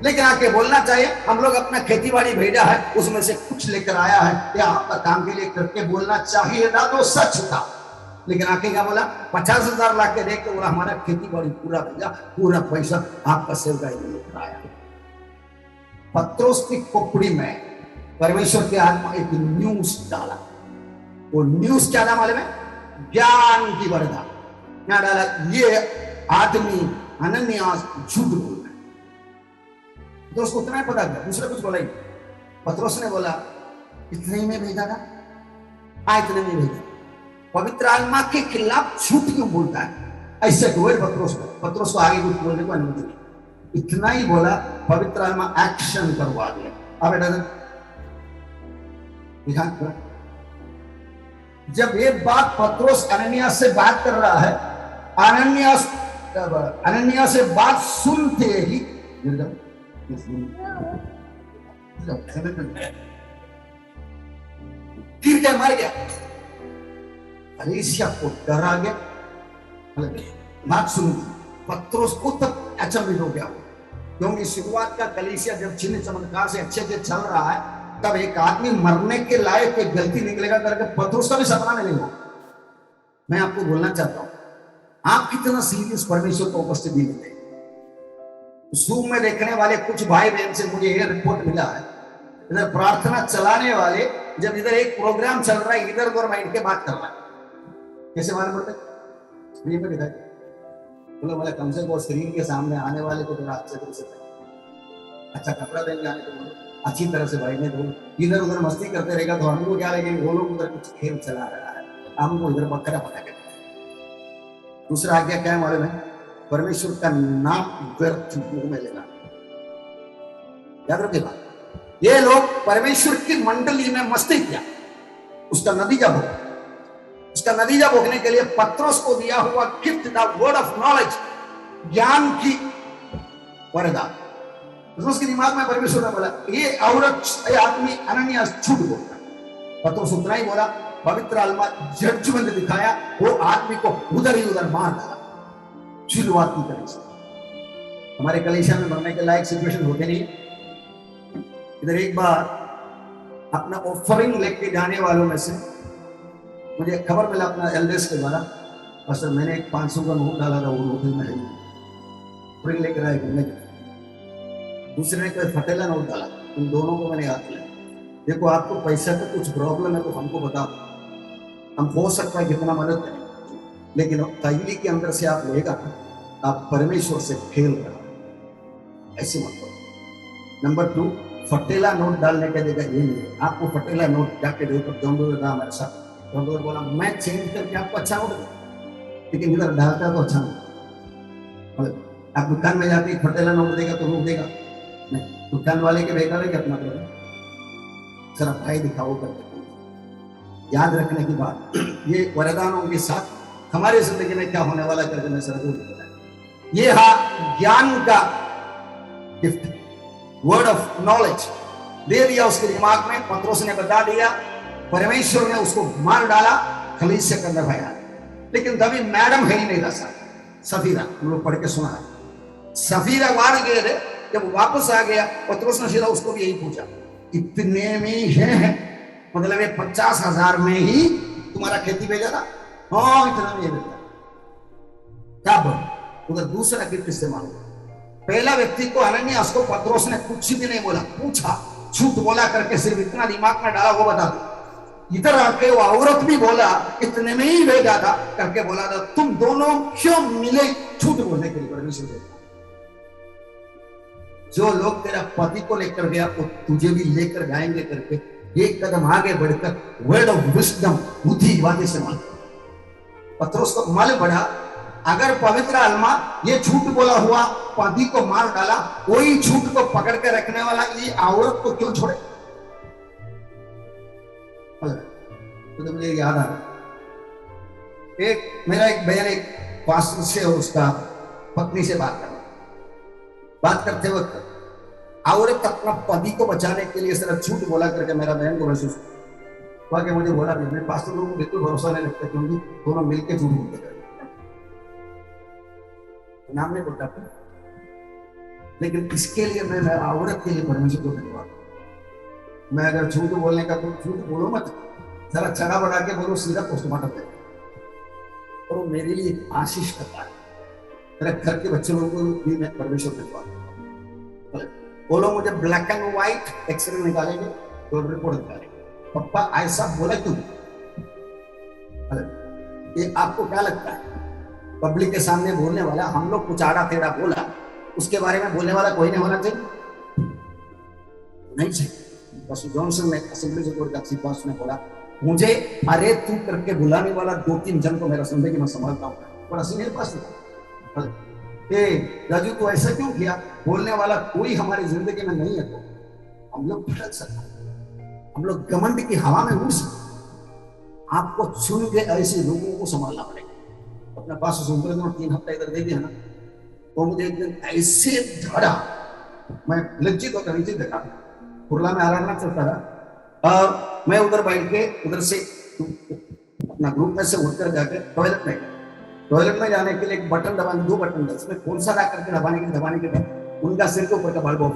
लेकिन आके बोलना चाहिए हम लोग अपना खेती बाड़ी भेजा है उसमें से कुछ लेकर आया है, या आपका काम के लिए करके बोलना चाहिए था तो सच था। लेकिन आके क्या बोला, 50,000 ला के देख के बोला हमारा खेती बाड़ी पूरा भेजा, पूरा पैसा आपका सेवका लेकर आया। पत्रोस की खोपड़ी में परमेश्वर के आत्मा एक न्यूज डाला। वो न्यूज क्या था मालूम है? ज्ञान की वरदान। क्या डाला? ये आदमी अनन्यास झूठ बोल रहा है। तो उसको उतना ही पता था, दूसरा कुछ बोला ही। पत्रोस ने बोला इतने ही में भेजा था, हाँ इतने में भेजा। पवित्र आत्मा के खिलाफ झूठ क्यों बोलता है? ऐसे हुए पत्रोस को आगे कुछ बोलने को अनुमति नहीं, इतना ही बोला, पवित्र आत्मा एक्शन करवा दिया। अब बेटा जब ये बात पत्रोस अनन्यास से बात कर रहा है, अनन्यास से बात सुनते ही गिर के मर गया। कलीसिया को डर आ गया, बात सुनूंगी, पत्रोस को तब अचंभित हो गया, क्योंकि शुरुआत का कलीसिया जब चिन्ह चमत्कार से अच्छे से चल रहा है, तब एक आदमी मरने के लायक कोई गलती निकलेगा करके पत्रोस का भी सपना नहीं लेगा। मैं आपको बोलना चाहता हूं, आप कितना सीरियस परमेश्वर को उपस्थिति देते हैं। जूम में देखने वाले कुछ भाई बहन से मुझे यह रिपोर्ट मिला है, इधर प्रार्थना चलाने वाले जब इधर एक प्रोग्राम चल रहा है, इधर गवर्नमेंट के बात कर रहा है, कैसे मालूम पड़ता है? बोलो बोले कम से कम स्क्रीन के सामने आने वाले को थोड़ा अच्छे तरह से अच्छा कपड़ा देंगे, आने को अच्छी तरह से बैठने दो। इधर उधर मस्ती करते रहेगा तो हमको क्या लगेगा, वो लोग उधर कुछ खेल चला रहा है, हमको इधर बकरा पता कर। दूसरा आज्ञा क्या है मालूम है? परमेश्वर का नाम व्यर्थ मुंह में लेना। याद रखिए बात, ये लोग परमेश्वर की मंडली में मस्ती किया, उसका नतीजा भोगा। उसका नतीजा भोगने के लिए पत्रोस को दिया हुआ gift the word of knowledge, ज्ञान की वरदान, उसके दिमाग में परमेश्वर ने बोला ये औरत, ये आदमी अनन्यास झूठ बोलता। पत्रोस उतना ही बोला, पवित्र आत्मा जजमेंट दिखाया, वो आदमी को उधर ही उधर मार डाला। शुरुआत की तरह से हमारे कलीसिया में मरने के लायक सिचुएशन होते नहीं। इधर एक बार अपना ऑफरिंग लेके जाने वालों में से मुझे खबर मिला अपना एल्डर्स के द्वारा, बस मैंने एक 500 का नोट डाला था, वो नोट में है ऑफरिंग लेकर आए घूमने। दूसरे ने कोई फटेला नोट डाला, उन दोनों को मैंने याद किया, देखो आपको पैसा का कुछ प्रॉब्लम है तो हमको बताओ, हम हो सकता है कितना मदद करें, लेकिन तैली के अंदर से आप लेगा आप परमेश्वर से फेल करो, ऐसे मत करो। नंबर 2, फटेला नोट डालने का जगह ये नहीं है, आपको फटेला नोट जाके देकर जौनपुर का हमारे साथ जौनपुर बोला मैं चेंज करके आपको अच्छा नोट दूं, लेकिन इधर डालता तो अच्छा नहीं। आप दुकान में जाके फटेला नोट देगा तो नोट देगा नहीं, दुकान वाले के बेकार है कि अपना करेगा, सर भाई दिखाओ करके। याद रखने की बात, ये वरदानों के साथ हमारे जिंदगी में क्या होने वाला करके मैं सर को ये ज्ञान का गिफ्ट, वर्ड ऑफ नॉलेज दे दिया उसके दिमाग में। पत्रोस ने बता दिया, परमेश्वर ने उसको मार डाला, कलीसिया के अंदर भया। लेकिन तभी मैडम है ही नहीं था सफीरा, हम लोग पढ़ के सुना है, सफीरा मार गए। जब वापस आ गया पत्रोस ने सीधा उसको भी यही पूछा, इतने में है मतलब ये 50,000 में ही तुम्हारा खेती भेजा था? हाँ इतना में भेजा। क्या बोल उधर दूसरा गिफ्ट इस्तेमाल हुआ। पहला व्यक्ति को अनन्यास को पत्रोस ने कुछ भी नहीं बोला, पूछा, झूठ बोला करके सिर्फ इतना दिमाग में डाला, वो बता दो। इधर आके वो औरत भी बोला इतने में ही भेजा था करके बोला था। तुम दोनों क्यों मिले झूठ बोलने के लिए? परमेश्वर जो लोग तेरा पति को लेकर गया वो तुझे भी लेकर जाएंगे करके एक कदम आगे बढ़कर वर्ड ऑफ विजडम, बुद्धि बातें से मान। पत्रोस को मालूम पड़ा अगर पवित्र आत्मा ये झूठ बोला हुआ पति को मार डाला, वही झूठ को पकड़ के रखने वाला ये औरत को क्यों छोड़े? तो मुझे याद आ रहा, एक मेरा एक बहन एक पास्टर से और उसका पत्नी से बात करते वक्त औरत अपना पति को बचाने के लिए सिर्फ झूठ बोला करके मेरा बहन को महसूस हुआ कि मुझे बोला नहीं। मैं पास्टर लोगों को बिल्कुल भरोसा नहीं रखता, क्योंकि दोनों मिलकर झूठ बोलते करते, नाम नहीं बोलता, लेकिन इसके लिए मैं औरत के लिए परमेश्वर को धन्यवाद। मैं अगर झूठ बोलने का तो झूठ बोलो मत, जरा चढ़ा बढ़ा के बोलो, सीधा पोस्टमार्टम दे, और वो मेरे लिए आशीष करता है। मेरे घर के बच्चे लोगों को भी मैं परमेश्वर धन्यवाद बोलो। मुझे ब्लैक एंड व्हाइट एक्सरे निकालेंगे तो रिपोर्ट निकालेंगे, पप्पा ऐसा बोला क्यों? ये आपको क्या लगता है? पब्लिक के सामने बोलने वाला, हम लोग कुछ आड़ा टेढ़ा बोला, उसके बारे में बोलने वाला कोई नहीं होना चाहिए? नहीं चाहिए। बस जॉनसन ने असेंबली से कोई टैक्सी पास ने बोला, मुझे अरे तू करके बुलाने वाला 2-3 जन को मेरा जिंदगी में संभालता हूँ, पर असली मेरे पास नहीं। राजू तू ऐसा क्यों किया? बोलने वाला कोई हमारी जिंदगी में नहीं है तो हम लोग भटक सकते, हम लोग घमंड की हवा में उड़ सकते। आपको चुन के ऐसे लोगों को संभालना पड़ेगा। अपने पास 3 हफ्ता इधर दे दिया ना, तो मुझे एक दिन ऐसे धड़ा मैं लज्जित होकर नीचे देखा, कुर्ला में आराधना चलता रहा और मैं उधर बैठ के उधर से अपना ग्रुप में से उठकर जाकर टॉयलेट में गया। टॉयलेट में जाने के लिए एक बटन दबाने, 2 बटन था, उसमें कौन सा ला करके दबाने के बाद उनका सिर के ऊपर का बाल बहुत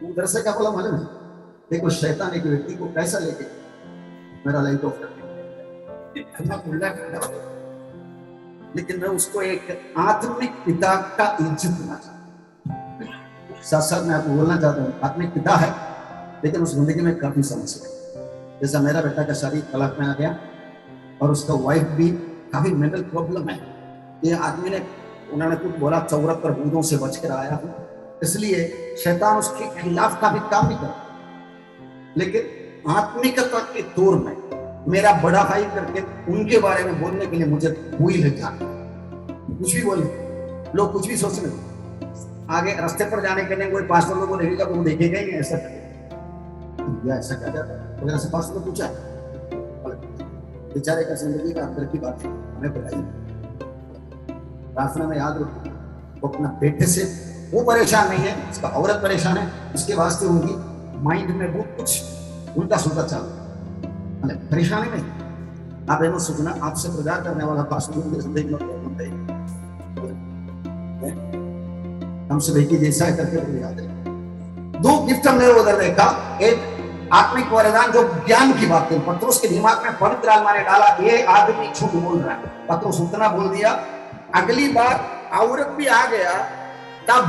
उधर से क्या बोला मालूम है? देखो शैतान एक व्यक्ति को कैसा लेके मेरा लाइट ऑफ करके, लेकिन मैं उसको एक आत्मिक पिता का इज्जत देना चाहता हूँ। साथ साथ मैं आपको बोलना चाहता हूँ, आत्मिक पिता है लेकिन उस जिंदगी में काफी समस्या है। जैसा मेरा बेटा का शादी तलाक में आ गया और उसका वाइफ भी काफी मेंटल प्रॉब्लम है। ये आदमी ने, उन्होंने कुछ बोला 74 बूंदों से बच कर आया हूं, इसलिए शैतान उसके खिलाफ काफी काम भी करता। लेकिन आत्मिकता के तौर में मेरा बड़ा भाई करके उनके बारे में बोलने के लिए मुझे कोई नहीं जाता। कुछ भी बोले लोग, कुछ भी सोचने आगे रास्ते पर जाने के लिए कोई पास्टर लोगों को देखेगा तो वो देखेगा ही ऐसा या ऐसा क्या जाता है। अगर ऐसे पास्टर ने पूछा बेचारे का जिंदगी का अंदर की बात है, हमें बताइए। प्रार्थना में याद रखो, वो अपना बेटे से वो परेशान नहीं है, उसका औरत परेशान है, इसके वास्ते उनकी माइंड में बहुत कुछ उल्टा सुलटा चल रहा है। परेशानी नहीं, आप एवं सोचना आपसे प्रचार करने वाला पास्टर हमसे देखिए जैसा है करके याद है। 2 गिफ्ट हमने उधर देखा, एक आत्मिक वरदान जो ज्ञान की बात है। पत्रोस के दिमाग में पवित्र आत्मा ने डाला, ये आदमी झूठ बोल रहा है। पत्रोस उतना बोल दिया, अगली बार औरत भी आ गया, तब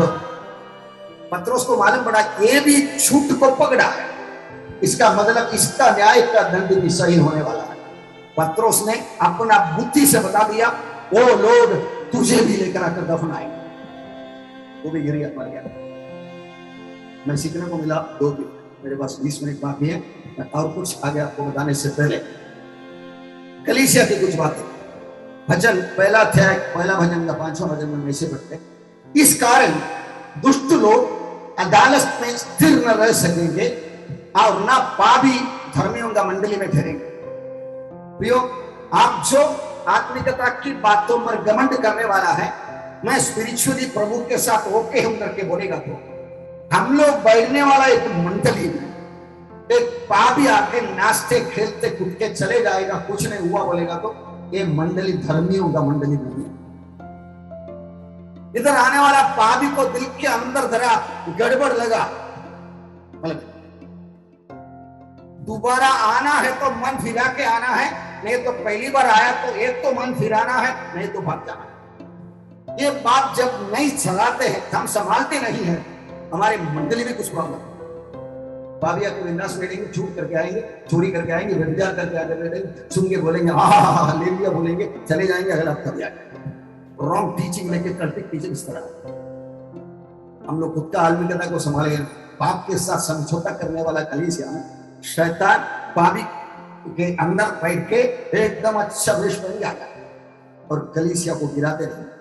पत्रोस को मालूम पड़ा ये भी झूठ को पकड़ा है, इसका मतलब इसका न्याय का दंड भी सही होने वाला है। पत्रोस ने अपना बुद्धि से बता दिया, ओ लोग तुझे भी लेकर आकर दफनाएंगे। वो भी गिर गया, मर गया। मैं सीखने को मिला 2 दिन, मेरे पास 20 मिनट बाकी है, मैं और कुछ आगे आपको बताने से पहले कलीसिया की कुछ बातें। भजन पहला अध्याय, पहला भजन का 5वां भजन में ऐसे पढ़ते, इस कारण दुष्ट लोग अदालत में स्थिर न रह सकेंगे और ना पापी धर्मियों का मंडली में ठहरेंगे। प्रियो, आप जो आत्मिकता की बातों पर घमंड करने वाला है, मैं स्पिरिचुअली प्रभु के साथ ओके हूं करके बोलेगा तो हम लोग बैठने वाला एक मंडली में एक पापी आके नाचते खेलते कूदके चले जाएगा, कुछ नहीं हुआ बोलेगा तो ये मंडली धर्मियों का मंडली नहीं है। इधर आने वाला पापी को दिल के अंदर जरा गड़बड़ लगा, मतलब दोबारा आना है तो मन फिरा के आना है, नहीं तो पहली बार आया तो एक तो मन फिराना है, नहीं तो भाग जाना है। ये बात जब नहीं चलाते हैं, हम संभालते नहीं है, हमारे मंडली में कुछ प्रॉब्लम। भाभी आके विंदास बैठेंगे, छूट करके आएंगे, चोरी करके आएंगे, व्यभिचार करके आगे बैठेंगे, सुन के बोलेंगे हाँ ले लिया बोलेंगे, चले जाएंगे, अगला हफ्ता भी आएंगे। रॉन्ग टीचिंग लेके कल्टिक टीचिंग इस तरह हम लोग खुद का आत्मिकता को संभाले। पाप के साथ समझौता करने वाला कलीसिया में शैतान पापी के अंदर बैठ के एकदम अच्छा वेश बन जाता है और कलीसिया को गिराते रहे।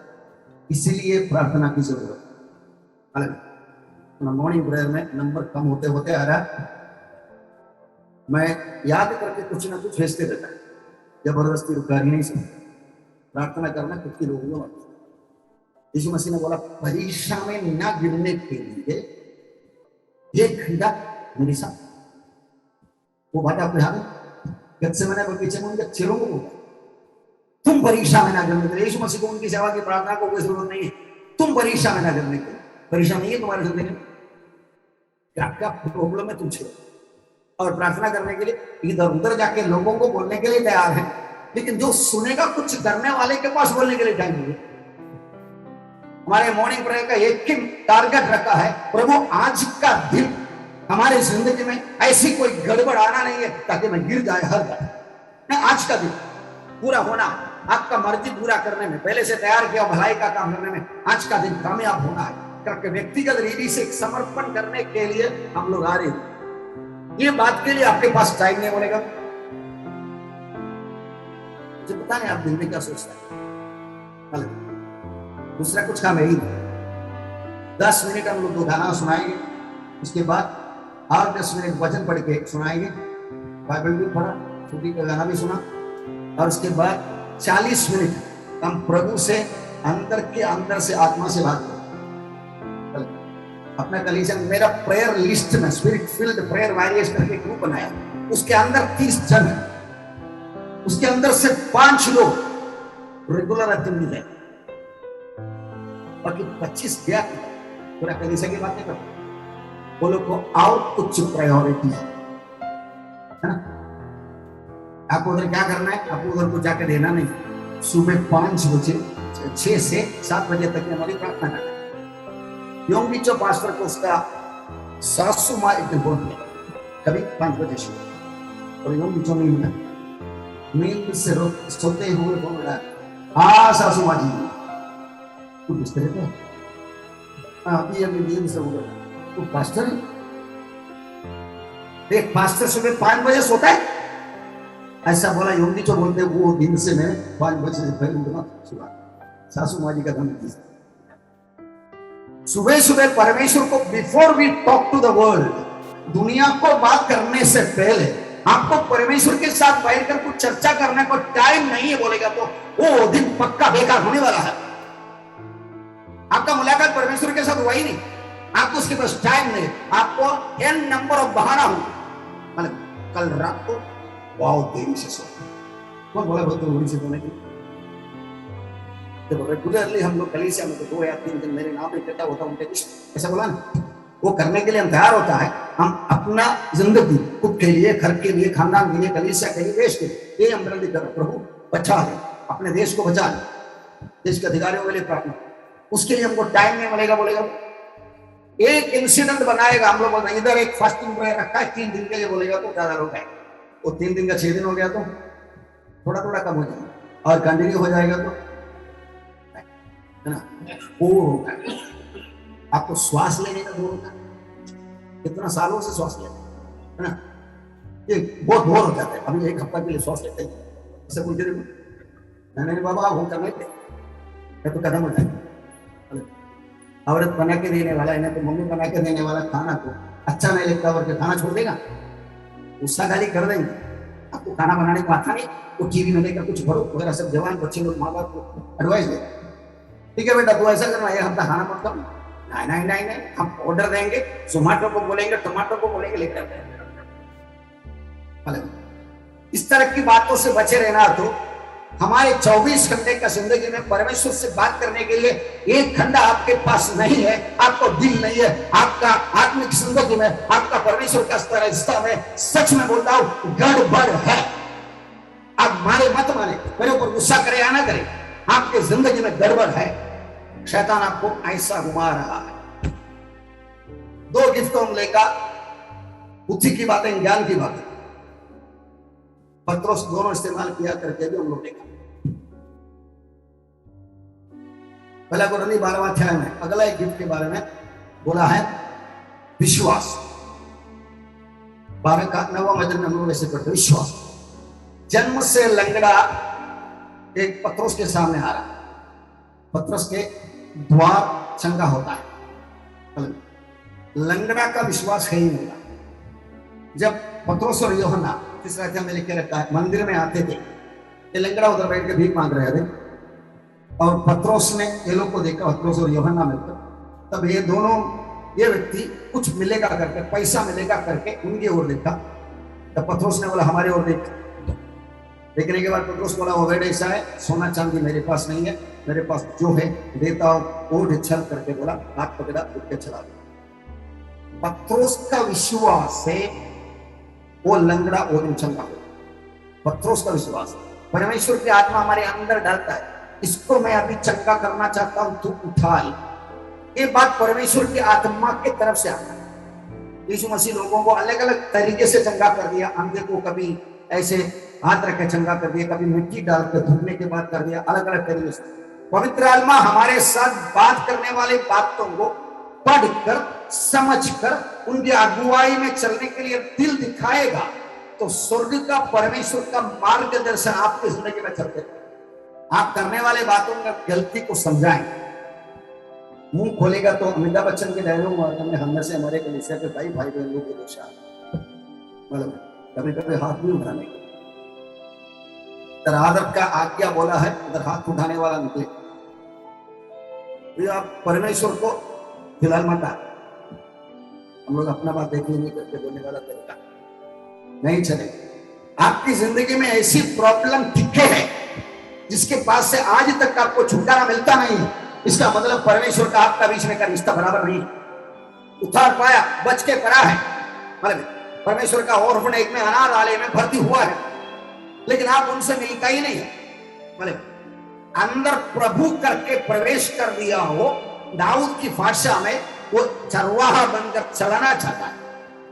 इसीलिए प्रार्थना की जरूरत है। मॉर्निंग प्रेयर में नंबर कम होते होते आ रहा, मैं याद करके कुछ ना कुछ भेजते रहता है, जबरदस्ती रुकारी नहीं सकता। प्रार्थना करना खुद की रोगियों में। यीशु मसीह ने बोला परीक्षा में न गिरने के लिए एक घंटा मेरे साथ। वो बात आपने याद है, गत्सेमने बगीचे में उनके चेलों को बोला तुम परीक्षा में ना गिरने के लिए। यीशु मसीह को उनकी सेवा की प्रार्थना को कोई जरूरत नहीं है, तुम परीक्षा में ना गिरने के लिए। परीक्षा नहीं है तुम्हारे जिंदगी में, क्या प्रॉब्लम है तुझे, और प्रार्थना करने के लिए इधर उधर जाके लोगों को बोलने के लिए तैयार है, लेकिन जो सुनेगा कुछ करने वाले के पास बोलने के लिए टाइम नहीं है। हमारे मॉर्निंग प्रेयर का एक ही टारगेट रखा है, प्रभु आज का दिन हमारे जिंदगी में ऐसी कोई गड़बड़ आना नहीं है ताकि मैं गिर जाए हर बार। आज का दिन पूरा होना, आपका मर्जी पूरा करने में, पहले से तैयार किया भलाई का काम करने में आज का दिन कामयाब होना है करके व्यक्तिगत रीति से समर्पण करने के लिए हम लोग आ रहे हैं। ये बात के लिए आपके पास टाइम नहीं बोलेगा, मुझे पता नहीं आप दिन में क्या सोचता है। दूसरा कुछ काम है ही नहीं। 10 मिनट हम लोग दो गाना सुनाएंगे, उसके बाद और 10 मिनट वचन पढ़ के सुनाएंगे, बाइबल भी पढ़ा, छुट्टी का गाना भी सुना, और उसके बाद 40 मिनट हम प्रभु से अंदर के अंदर से आत्मा से बात करें। अपना कलीसिया मेरा प्रेयर लिस्ट में स्पिरिट फिल्ड प्रेयर वॉरियर्स करके ग्रुप बनाया, उसके अंदर 30 जन है, उसके अंदर से 5 लोग रेगुलर अटेंडेंट है, बाकी 25 गया। पूरा कलीसिया की बात नहीं करता, वो लोग को आउट उच्च प्रायोरिटी है ना। आपको उधर क्या करना है, आपको उधर को जाकर देना नहीं। सुबह 5 बजे 6 से 7 बजे तक हमारी प्रार्थना करना है। योंग बीचो पास्टर को उसका सासू माँ एक दिन बोल दिया कभी 5 बजे से, और योंग बीचो नहीं मिला, नींद से सोते हुए बोल रहा है, हाँ सासू माँ जी तू बिस्तर पे, अभी अभी नींद से उठ रहा, तू पास्टर है? एक पास्टर सुबह 5 बजे सोता है? ऐसा बोला योगी जो बोलते वो दिन से मैं 5 बजे से पहले उठना सुबह। सासू माँ जी का धन सुबह सुबह परमेश्वर को, before we talk to the world, दुनिया को बात करने से पहले आपको परमेश्वर के साथ बैठकर कुछ चर्चा करने को टाइम नहीं है बोलेगा तो वो दिन पक्का बेकार होने वाला है। आपका मुलाकात परमेश्वर के साथ हुआ ही नहीं, आपको उसके पास टाइम नहीं, आपको n नंबर ऑफ बहाना हो। मतलब कल रात को बहुत देरी से सो, कौन बोला बहुत देरी से सोने की? जब रेगुलरली हम लोग कलीसिया में तो 2 या 3 दिन मेरे नाम इकट्ठा होता उनके कुछ ऐसा बोला ना, वो करने के लिए हम तैयार होता है। हम अपना जिंदगी खुद के लिए, घर के लिए, खानदान के लिए, कलीसिया के लिए, देश के लिए, ये हम विनती कर, प्रभु बचा ले, अपने देश को बचा ले, देश के अधिकारियों के लिए प्रार्थना, उसके लिए हमको टाइम नहीं मिलेगा बोलेगा। एक इंसिडेंट बनाएगा, हम लोग इधर एक फास्टिंग प्रेयर रखा है 3 दिन के लिए बोलेगा तो ज्यादा लोग है, वो 3 दिन का 6 दिन हो गया तो थोड़ा थोड़ा कम हो जाएगा, और कंटिन्यू हो जाएगा तो है ना, बोर होगा। आपको श्वास लेने का बोर होता है, कितना सालों से श्वास लेते है ना, ये बहुत बोर हो जाता है। अभी 1 हफ्ता के लिए श्वास लेते हैं, ऐसा कुछ नहीं बाबा वो करने थे, मैं तो कदम उठाए। औरत बना के देने वाला है, तो मम्मी बना के देने वाला खाना को अच्छा नहीं लगता और खाना छोड़ देगा, गुस्सा गाली कर देंगे। आपको खाना बनाने को आता नहीं, वो टीवी में लेकर कुछ भरो वगैरह सब जवान बच्चे लोग माँ बाप को एडवाइस दे, ठीक है बेटा तू ऐसा करना, 1 हफ्ता खाना मत खाओ, नहीं हम ऑर्डर देंगे, जोमेटो को बोलेंगे, टमाटो को बोलेंगे लेकर। इस तरह की बातों से बचे रहना। तो हमारे 24 घंटे का जिंदगी में परमेश्वर से बात करने के लिए 1 घंटा आपके पास नहीं है, आपको दिल नहीं है, आपका आत्मिक जिंदगी में आपका परमेश्वर का स्तर रिश्ता में सच में बोलता हूं गड़बड़ है। आप मारे मत माने, मेरे ऊपर गुस्सा करे या ना करे, आपके जिंदगी में गड़बड़ है। शैतान आपको ऐसा घुमा रहा है। 2 गिफ्टों में लेकर बुद्धि की बातें, ज्ञान की बातें, पत्रोस दोनों इस्तेमाल किया करके भी हम लोग देखा। पहला कुरानी 12वां अध्याय में अगला एक गिफ्ट के बारे में बोला है, विश्वास। 12 का 9वां वचन हम लोग ऐसे पढ़ते, विश्वास। जन्म से लंगड़ा एक पत्रोस के सामने आ रहा, पत्रोस के द्वार चंगा होता है, लंगड़ा का विश्वास है ही नहीं। जब पत्रोस और यूहन्ना, तीसरा अध्याय में लिख के रखा है, मंदिर में आते थे, ये लंगड़ा उधर बैठ के भीख मांग रहे थे, और पत्रोस ने ये लोग को देखा, पत्रोस और यूहन्ना मिलकर, तब ये व्यक्ति कुछ मिलेगा करके, पैसा मिलेगा करके उनकी ओर देखा। तब पत्रोस ने बोला हमारी ओर देख। देखने के बाद पत्रोस बोला, वो बेटा ऐसा है, सोना चांदी मेरे पास नहीं है, मेरे पास जो है देता हूं। ओढ़ छल करके बोला, हाथ पकड़ा, उठ के चला गया। पत्रोस का विश्वास है, वो लंगड़ा वो दिन चंगा हो। पत्रोस का विश्वास, परमेश्वर की आत्मा हमारे अंदर डालता है, इसको मैं अभी चंगा करना चाहता हूं, तू उठा। ये बात परमेश्वर की आत्मा की तरफ से आता है। यीशु मसीह लोगों को अलग अलग तरीके से चंगा कर दिया। अंधे को कभी ऐसे हाथ रख के चंगा कर दिया, कभी मिट्टी डालकर धुलने के बाद कर दिया, अलग अलग तरीके से। पवित्र आत्मा हमारे साथ बात करने वाली बातों को पढ़कर, समझकर, उनकी अगुवाई में चलने के लिए दिल दिखाएगा, तो स्वर्ग का परमेश्वर का मार्गदर्शन आपकी जिंदगी में चलते। आप करने वाले बातों में गलती को समझाएं। मुंह खोलेगा तो अमिताभ बच्चन के डायलॉग हमने से हमारे कलीसिया के भाई बहन लोग के दोषा, मतलब कभी कभी हाथ नहीं उठाने, इधर आदर का आज्ञा बोला है, उधर हाथ उठाने वाला निकले। तो आप परमेश्वर को फिलहाल मत हम लोग अपना बात देखिए नहीं करके बोलने वाला तरीका नहीं चलेगा। आपकी जिंदगी में ऐसी प्रॉब्लम टिके है जिसके पास से आज तक आपको छुटकारा मिलता नहीं है, इसका मतलब परमेश्वर का आपका बीच में का रिश्ता बराबर नहीं है। उतार पाया बच के पड़ा है, मतलब परमेश्वर का ऑर्फनेज में अनाथ आलय में भर्ती हुआ है, लेकिन आप उनसे मिलता ही नहीं है। मतलब अंदर प्रभु करके प्रवेश कर दिया हो, दाऊद की भाषा में वो चरवाहा बनकर चलाना चाहता है।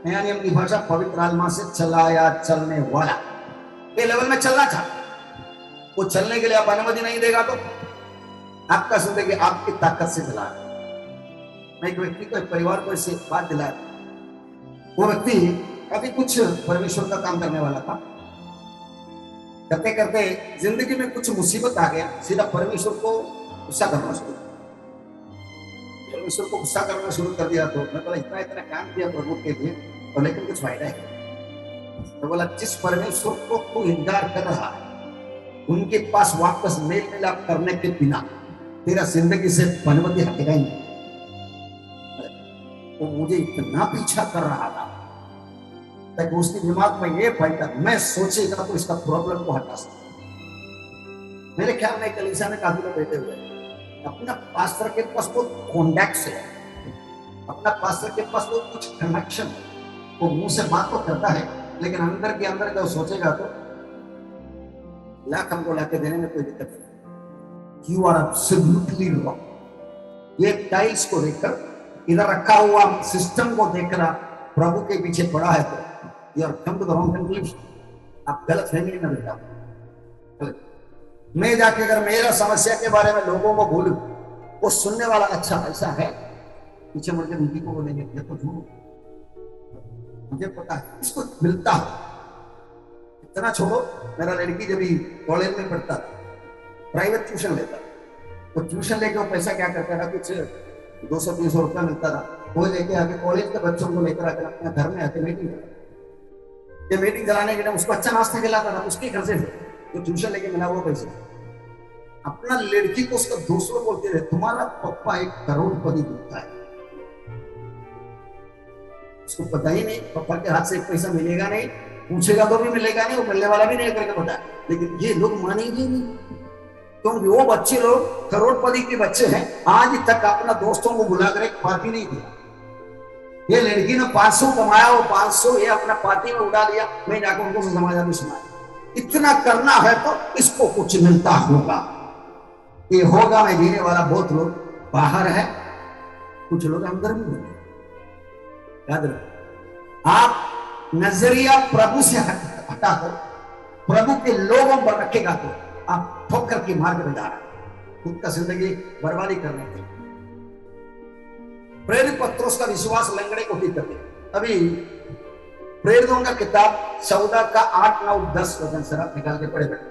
नया नियम की भाषा पवित्र आत्मा से चलाया चलने वाला, ये लेवल में चलना चाहता है। वो चलने के लिए आप अनुमति नहीं देगा तो आपका जिंदगी आपकी ताकत से चला। मैं एक व्यक्ति को, एक परिवार को इससे बात दिलाया। वो व्यक्ति काफी कुछ परमेश्वर का काम करने वाला था, करते करते जिंदगी में कुछ मुसीबत आ गया, सीधा परमेश्वर को गुस्सा करना शुरू परमेश्वर को गुस्सा करना शुरू कर दिया। तो मैं बोला इतना इतना काम किया प्रभु के लिए, और लेकिन कुछ फायदा है। तो बोला जिस परमेश्वर को तू इनकार कर रहा है उनके पास वापस मेल मिलाप करने के बिना तेरा जिंदगी से अनुमति हटेगा ही नहीं। वो मुझे इतना पीछा कर रहा था ताकि उसके दिमाग में ये बैठा, मैं सोचेगा तो इसका प्रॉब्लम को हटा सकता। मेरे ख्याल में कलीसिया में काफी लोग बैठे हुए, अपना पास्टर के पास वो कॉन्टैक्ट है, अपना पास्टर के पास वो कुछ कनेक्शन है, वो मुंह से बात तो करता है लेकिन अंदर के अंदर जब सोचेगा तो लाख हमको लाके देने में कोई दिक्कत नहीं। You are absolutely wrong. ये टाइल्स को देखकर, इधर रखा हुआ सिस्टम को देखकर आप प्रभु के पीछे पड़ा है तो you are come to the wrong conclusion. आप गलत फहमी में बैठा। मैं जाके अगर मेरा समस्या के बारे में लोगों को बोलूं, वो सुनने वाला अच्छा ऐसा है, पीछे मुड़ के दीदी को बोलेंगे ये तो झूठ, मुझे पता है इसको मिलता है। इतना छोड़ो, मेरा लड़की जब कॉलेज में पढ़ता था, प्राइवेट ट्यूशन लेता, तो ट्यूशन लेके वो पैसा क्या करता था, कुछ 200-300 रुपया मिलता था, वो लेके आके कॉलेज के बच्चों को लेकर आकर अपने घर में आके मीटिंग करता। ये मीटिंग चलाने के लिए उसको अच्छा नाश्ता खिलाता था, उसके घर से तो ट्यूशन लेके मिला वो पैसे। अपना लड़की को उसका दूसरों बोलते रहे तुम्हारा पप्पा 1 करोड़पति बनता है, उसको पता ही नहीं पप्पा के हाथ से एक पैसा मिलेगा नहीं, पूछेगा तो भी मिलेगा नहीं, वो मिलने वाला भी नहीं करके पता। लेकिन ये लोग मानेंगे नहीं, क्योंकि वो बच्चे लोग करोड़पति के बच्चे हैं, आज तक अपना दोस्तों को बुलाकर एक पार्टी नहीं दिया। ये लड़की ने 500 कमाया, वो 500 ये अपना पार्टी में उड़ा दिया, मैं जाकर उनको समाजा में सुनाया। इतना करना है तो इसको कुछ मिलता होगा। ये होगा मैं जीने वाला बहुत लोग बाहर है, कुछ लोग अंदर भी नहीं। याद रखो, आप नजरिया प्रभु से हटाकर प्रभु के लोगों पर रखेगा तो आप ठोकर के मार्ग में जा रहे हैं, खुद का जिंदगी बर्बादी करने के। प्रेरित पत्रोस का विश्वास लंगड़े को ठीक कर दिया। अभी प्रेरितों का किताब 14 का 8, 9, 10 वचन से आप निकाल के पढ़े बैठे।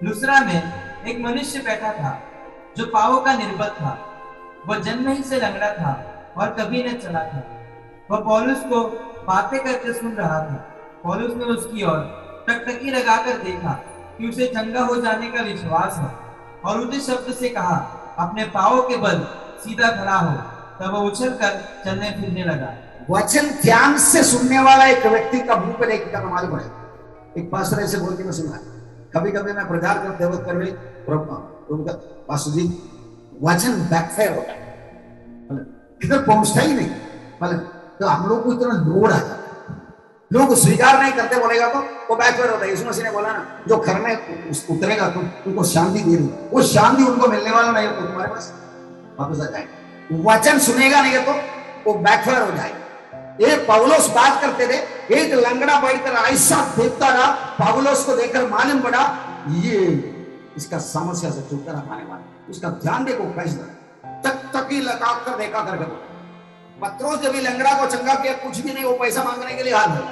लुस्त्रा में एक मनुष्य बैठा था जो पांवों का निर्बल था। वह जन्म ही से लंगड़ा था और कभी न चला था। वह पौलुस को बातें करते सुन रहा था। पौलुस ने उसकी ओर टकटकी लगाकर देखा कि उसे चंगा हो जाने का विश्वास है, और ऊंचे शब्द से कहा अपने पांवों के बल सीधा खड़ा हो। तब वह उछलकर चलने फिरने लगा।
वचन ध्यान से सुनने वाला एक व्यक्ति का मुंह पर एक का मालूम है। एक पास्टर ऐसे बोल के मैं सुना, कभी कभी मैं प्रचार करते वक्त कर उनका पास्टर जी वचन बैकफायर होता है, इधर पहुंचता ही नहीं, मतलब तो हम लोग को इतना लोड आता है, लोग स्वीकार नहीं करते, बोलेगा तो वो बैकफायर होता है। यीशु मसीह ने बोला ना, जो घर में उतरेगा तो उनको शांति दे रही, वो शांति उनको मिलने वाला नहीं हो, तुम्हारे पास वापस आ जाएगा। वचन सुनेगा नहीं तो वो बैकफायर हो जाएगा। ये पौलुस बात करते थे, एक लंगड़ा बैठकर ऐसा देखता रहा, पौलुस को देखकर मालूम पड़ा ये इसका समस्या से छुटकारा पाने वाला। उसका ध्यान देखो कैसे तक ही लगा कर देखा करके। पत्रोस जब लंगड़ा को चंगा किया, कुछ भी नहीं, वो पैसा मांगने के लिए हाथ है,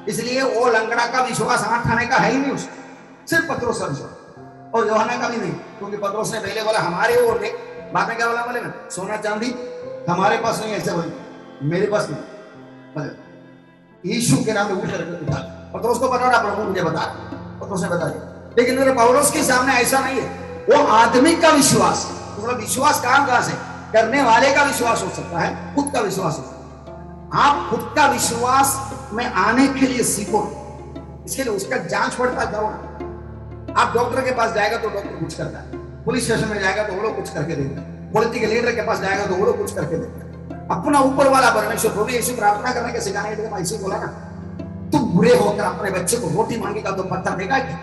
इसलिए वो लंगड़ा का विश्वास हाथ खाने का है ही नहीं उसको, सिर्फ पत्रोस का विश्वास, और यूहन्ना का भी नहीं, क्योंकि पत्रोस ने पहले बोला हमारे ओर देख, बाद में क्या बोला, बोले सोना चांदी हमारे पास नहीं, ऐसे बोले मेरे पास नहीं, यीशु के नाम में उठ करके उठा। पत्रोस को बता रहा प्रभु मुझे बता, पत्रोस ने बताया। लेकिन मेरे पौलुस के सामने ऐसा नहीं है, वो आदमी का विश्वास, मतलब विश्वास कहां से करने वाले का विश्वास हो सकता है, खुद का विश्वास हो सकता है। आप खुद का विश्वास में आने के लिए सीखो, इसके लिए उसका जांच पड़ताल करो ना। आप डॉक्टर के पास जाएगा तो डॉक्टर कुछ करता है, पुलिस स्टेशन में जाएगा तो वो लोग कुछ करके देता है, पॉलिटिकल लीडर के पास जाएगा तो वो लोग कुछ करके देता है। अपना ऊपर वाला परमेश्वर प्रभु यीशु प्रार्थना करने के सिखाने के लिए ऐसे बोला ना, तुम बुरे होकर अपने बच्चे को रोटी मांगेगा तो पत्थर देगा क्या,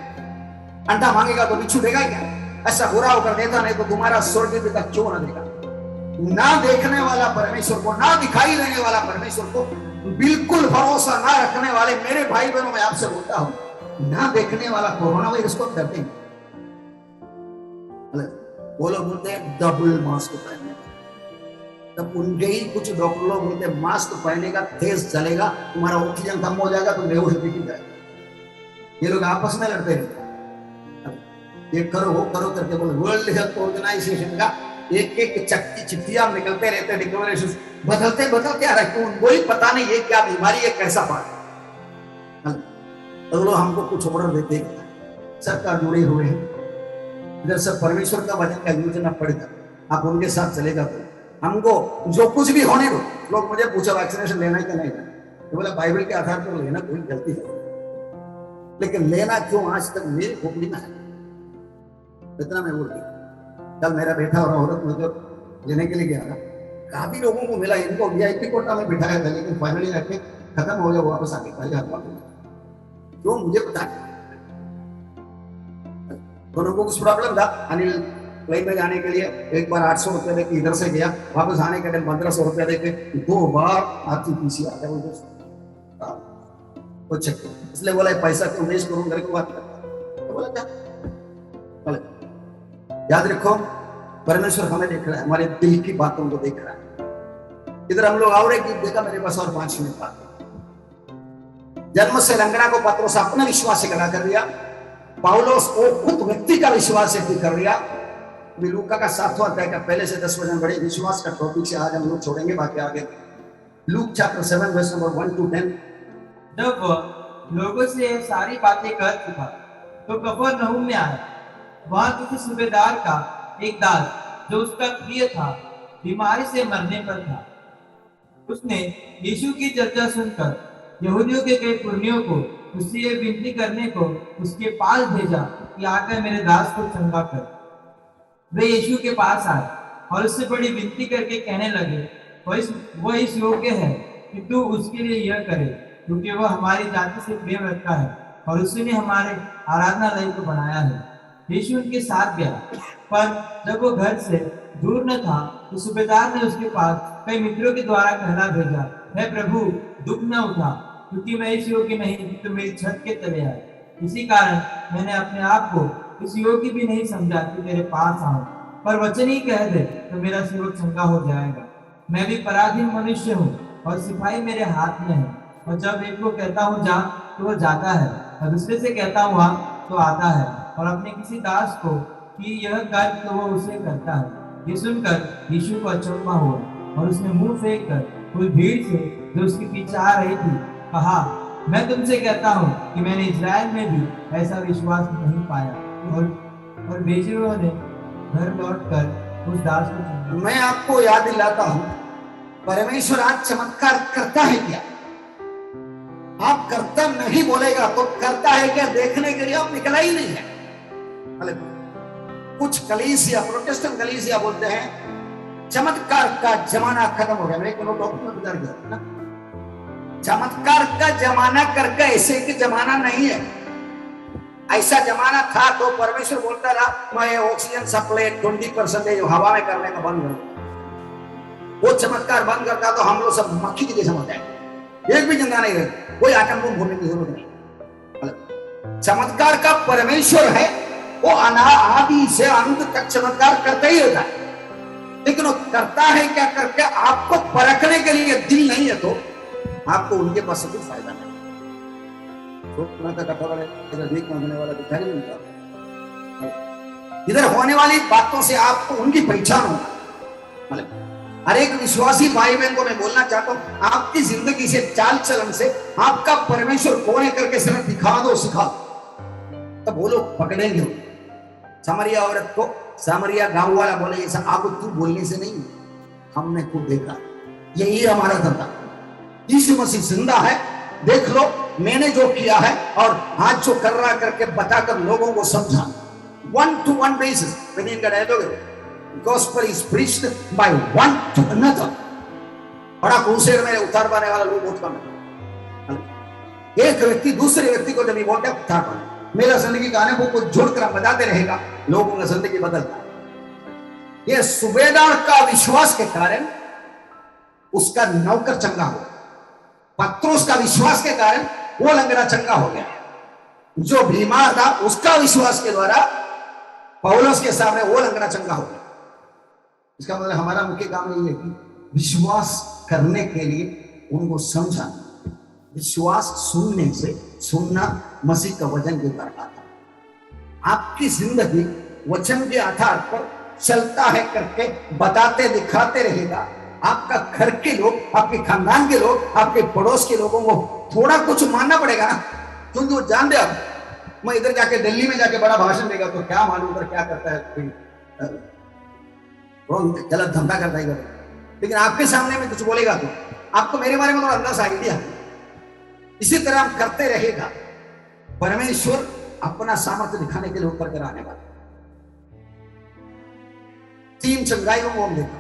अंडा मांगेगा तो बिच्छू देगा क्या? ऐसा बुरा होकर देता नहीं तो तुम्हारा स्वर्ग पिता क्यों ना देगा? ना देखने वाला परमेश्वर को, ना दिखाई देने वाला परमेश्वर को बिल्कुल भरोसा ना रखने वाले मेरे भाई बहनों, मैं आपसे बोलता हूं, ना देखने वाला कोरोना वायरस को डरते हैं। वो लोग बोलते हैं डबल मास्क पहनने, तब उनके ही कुछ डॉक्टर लोग बोलते हैं मास्क पहनेगा तेज चलेगा, तुम्हारा ऑक्सीजन कम हो जाएगा, तुम बेहोश भी जाएगा। ये लोग आपस में लड़ते रहते, ये करो वो करो करके बोले। वर्ल्ड हेल्थ ऑर्गेनाइजेशन का एक एक चक्की चिट्ठियां निकलते रहते, डिक्लेरेशन बदलते बदलते आ रहे, उनको ही पता नहीं ये क्या बीमारी है, कैसा पार्ट। तो लोग हमको कुछ ऑर्डर देते हैं, सरकार जुड़े हुए हैं, इधर सब परमेश्वर का वचन का योजना पड़ेगा, आप उनके साथ चलेगा तो हमको जो कुछ भी होने दो। लोग मुझे पूछा वैक्सीनेशन लेना है कि नहीं, तो बोला बाइबल के आधार पर लेना कोई गलती है, लेकिन लेना क्यों आज तक मेरी खोपड़ी में है, इतना मैं बोलती। कल मेरा बेटा और औरत मुझे लेने के लिए गया था, काफी लोगों को मिला, इनको वीआईपी कोटा में बिठाया था, लेकिन फाइनली रखे खत्म हो गया, वापस आके खाली हाथ वापस। क्यों मुझे पता नहीं, दोनों को कुछ प्रॉब्लम था। अनिल प्लेन में जाने के लिए एक बार 800 रुपए देके इधर से गया, वापस आने के टाइम 1500 रुपए देके 2 बार आरटीपीसी आ गया वो चेक, इसलिए बोला पैसा क्यों वेस्ट करूं, घर को बात करता। तो बोला क्या, याद रखो परमेश्वर हमें देख रहा है, हमारे दिल की बातों को देख रहा है। इधर हम लोग और एक गीत देखा, मेरे पास और 5 मिनट बात। जन्म से लंगड़ा को पत्रोस अपना विश्वास से खड़ा कर दिया, पौलुस को खुद व्यक्ति का विश्वास से कर दिया। लूका का 7वां अध्याय का पहले से 10 वचन बड़े विश्वास का टॉपिक से आज हम लोग छोड़ेंगे, बाकी आगे Luke chapter 7 verse number 1 to 10।
जब वह लोगों से ये सारी बातें कर चुका तो कफरनहूम में आया। वहां किसी सूबेदार का एक दास जो उसका प्रिय था बीमारी से मरने पर था। उसने यीशु की चर्चा सुनकर यहूदियों के कई पुरनियों को उससे ये विनती करने को उसके पास भेजा कि आकर मेरे दास को चंगा कर। वे यीशु के पास आए और उससे बड़ी विनती करके कहने लगे, वह इस योग्य है कि तू उसके लिए यह करे, क्योंकि वह हमारी जाति से प्रेम रखता है और उसने हमारे आराधनालय को बनाया है। यीशु उनके साथ गया, पर जब वो घर से दूर न था तो सूबेदार ने उसके पास कई मित्रों के द्वारा कहना भेजा, हे प्रभु दुख न उठा, क्योंकि मैं इस योग्य नहीं कि तुम मेरी छत के तले आए। इसी कारण मैंने अपने आप को इस योग्य भी नहीं समझा कि तेरे पास आऊं, पर वचन ही कह दे तो मेरा सेवक चंगा हो जाएगा। मैं भी पराधीन मनुष्य हूँ और सिपाही मेरे हाथ में है, और जब एक को कहता हूँ जा तो वह जाता है, और दूसरे से कहता हूँ आ तो आता है, और अपने किसी दास को कि यह कर तो वह उसे करता है। ये सुनकर यीशु को अचंभा हुआ और उसने मुंह फेंक कर उस भीड़ से जो उसके पीछे आ रही थी कहा, मैं तुमसे कहता हूँ कि मैंने इजराइल में भी ऐसा विश्वास नहीं पाया। और भेजे हुए ने घर लौटकर उस दास को,
मैं आपको याद दिलाता हूं, परमेश्वर आज चमत्कार करता है क्या? आप करता नहीं बोलेगा तो करता है क्या देखने के लिए आप निकला ही नहीं है। कुछ कलीसिया, प्रोटेस्टेंट कलीसिया बोलते हैं चमत्कार का जमाना खत्म हो गया। मेरे को डॉक्टर गुजर गया ना, चमत्कार का जमाना करके ऐसे कि जमाना नहीं है। ऐसा जमाना था तो परमेश्वर बोलता रहा मैं ऑक्सीजन सप्लाई 20% हवा में करने का बंद करूं। वो चमत्कार बंद करता तो हम लोग सब मक्खी की जैसे हो जाएंगे, एक भी जिंदा नहीं रहे, कोई आतंक को भूलने की जरूरत नहीं। चमत्कार का परमेश्वर है, वो आदि से अंत तक चमत्कार करता ही रहता है, लेकिन वो करता है क्या करके आपको परखने के लिए दिल नहीं है तो आपको उनके पास से कुछ फायदा नहीं। इधर होने वाली बातों से आपको उनकी पहचान होगा। हर एक विश्वासी भाई बहन को मैं बोलना चाहता हूं, आपकी जिंदगी से, चाल चलन से आपका परमेश्वर कौन है करके सिर्फ दिखा दो, सिखा दो, तब वो लोग पकड़ेंगे। सामरिया औरत को सामरिया गांव वाला बोले ऐसा, आप तू बोलने से नहीं, हमने खुद देखा, यही हमारा धंधा, यीशु मसीह जिंदा है, देख लो मैंने जो किया है और आज जो कर रहा करके बताकर लोगों को समझा। 1-to-1 बेसिस मैंने इनका डायलॉग है, gospel is preached by one two another. बड़ा क्रूसेड में उतार पाने वाला लोग बहुत कम है। एक व्यक्ति दूसरे व्यक्ति को जब ये बोलता है उतार पाने, मेरा जिंदगी गाने को जोड़कर बजाते रहेगा, लोगों का जिंदगी बदलता है। ये सूबेदार का विश्वास के कारण उसका नौकर चंगा हो, पत्रोस का विश्वास के कारण वो लंगड़ा चंगा हो गया। जो बीमार था उसका विश्वास के द्वारा पौलुस के सामने वो लंगड़ा चंगा हो गया। इसका मतलब हमारा मुख्य काम यही है कि विश्वास करने के लिए उनको समझाना। विश्वास सुनने से, सुनना मसीह का वचन के करता था। आपकी जिंदगी वचन के आधार पर चलता है करके बताते दिखाते रहेगा। आपका घर के लोग, आपके खानदान के लोग, आपके पड़ोस के लोगों को थोड़ा कुछ मानना पड़ेगा ना, क्योंकि वो जानते हैं मैं इधर जाके दिल्ली में जाके बड़ा भाषण देगा तो क्या मालूम कर क्या करता है, गलत धंधा करता है। लेकिन आपके सामने में कुछ बोलेगा तो आपको मेरे बारे में थोड़ा अंदाजा आइडिया है। इसी तरह हम करते रहेगा, परमेश्वर अपना सामर्थ्य दिखाने के लिए ऊपर कर आने वाला। 3 चंगाइयों को हम देखा,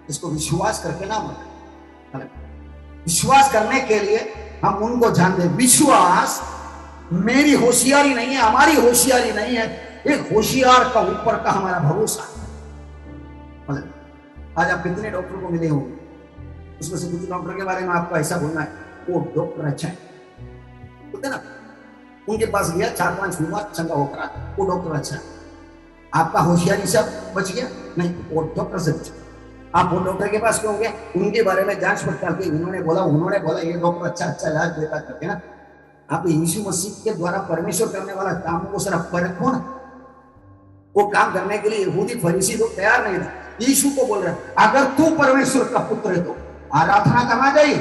इसको विश्वास करके ना मत। विश्वास करने के लिए हम उनको जानते। विश्वास मेरी होशियारी नहीं है, हमारी होशियारी नहीं है, एक होशियार का ऊपर का हमारा भरोसा। आज आप कितने डॉक्टर को मिले होंगे, उसमें से कुछ डॉक्टर के बारे में आपको ऐसा बोलना है वो डॉक्टर अच्छा है, बोलते ना, उनके पास गया 4-5 बीमार चंगा होकर आता, वो डॉक्टर अच्छा है। आपका होशियारी सब बच गया नहीं, वो डॉक्टर से बच गया। आप वो डॉक्टर के पास क्यों गए, उनके बारे में जांच पड़ताल की, उन्होंने बोला ये डॉक्टर अच्छा इलाज देता करके ना। आप यीशु मसीह के द्वारा परमेश्वर करने वाला काम को सिर्फ परखो ना। वो काम करने के लिए यहूदी फरीसी लोग तैयार नहीं थे। यीशु को बोल रहे अगर तू परमेश्वर का पुत्र है तो आराधना करना चाहिए,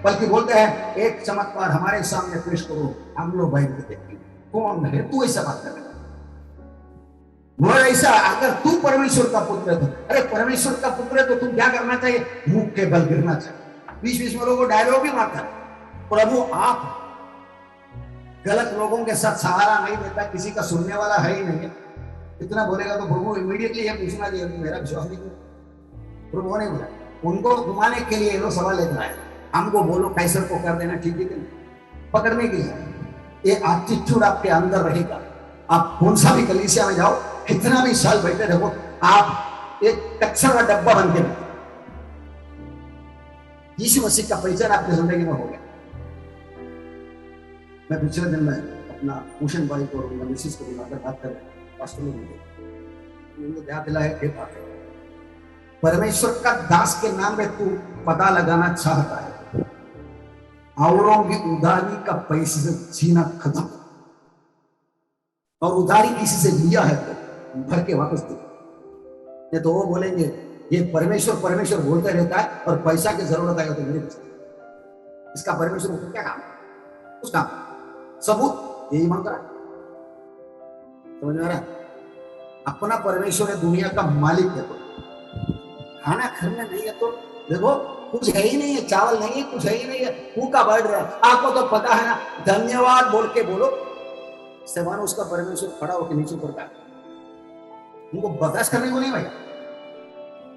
बल्कि बोलते हैं एक चमत्कार हमारे सामने पेश करो, हम लोग बैठ के देखेंगे कौन है तू ऐसा बात करने। वो ऐसा अगर तू परमेश्वर का पुत्र है तो, अरे परमेश्वर का पुत्र है तो तुम क्या करना चाहिए, मुख के बल गिरना चाहिए। बीच में लोगों को डायलॉग भी मारता है, प्रभु आप गलत लोगों के साथ सहारा नहीं देता, किसी का सुनने वाला है ही नहीं। इतना बोलेगा तो प्रभु इमीडिएटली ये पूछना चाहिए मेरा विश्वास नहीं किया। प्रभु ने बोला उनको घुमाने के लिए लोग सवाल लेकर आए, हमको बोलो कैसर को कर देना ठीक है, पकड़ने के लिए। ये एटीट्यूड आपके अंदर रहेगा, आप कौन सा भी कलीसिया में जाओ, कितना भी साल बैठे रहो, आप एक कचरा का डब्बा बन के यीशु मसीह का परिचय आपकी जिंदगी में हो गया। मैं पिछले दिन में अपना भूषण भाई को और मिसिस को बुलाकर बात कर वास्तव में उनको याद दिलाया एक बात है, परमेश्वर का दास के नाम पे तू पता लगाना चाहता है, औरों की उधारी का पैसे से जीना खत्म, और उधारी किसी से लिया है तो भर के वापस दे। नहीं तो वो बोलेंगे ये परमेश्वर परमेश्वर बोलते रहता है और पैसा की जरूरत आएगा तो मेरे पास, इसका परमेश्वर को क्या काम, उसका सबूत यही मांग रहा है। समझ में आ रहा है? अपना परमेश्वर है, दुनिया का मालिक है, तो खाना खाना नहीं है तो देखो कुछ है ही नहीं है, चावल नहीं है, कुछ है ही नहीं है, भूखा बढ़ रहा है। आपको तो पता है ना, धन्यवाद बोल के बोलो, सेवान उसका परमेश्वर खड़ा होकर नीचे पड़ता है। उनको बर्दाश्त करने को नहीं भाई,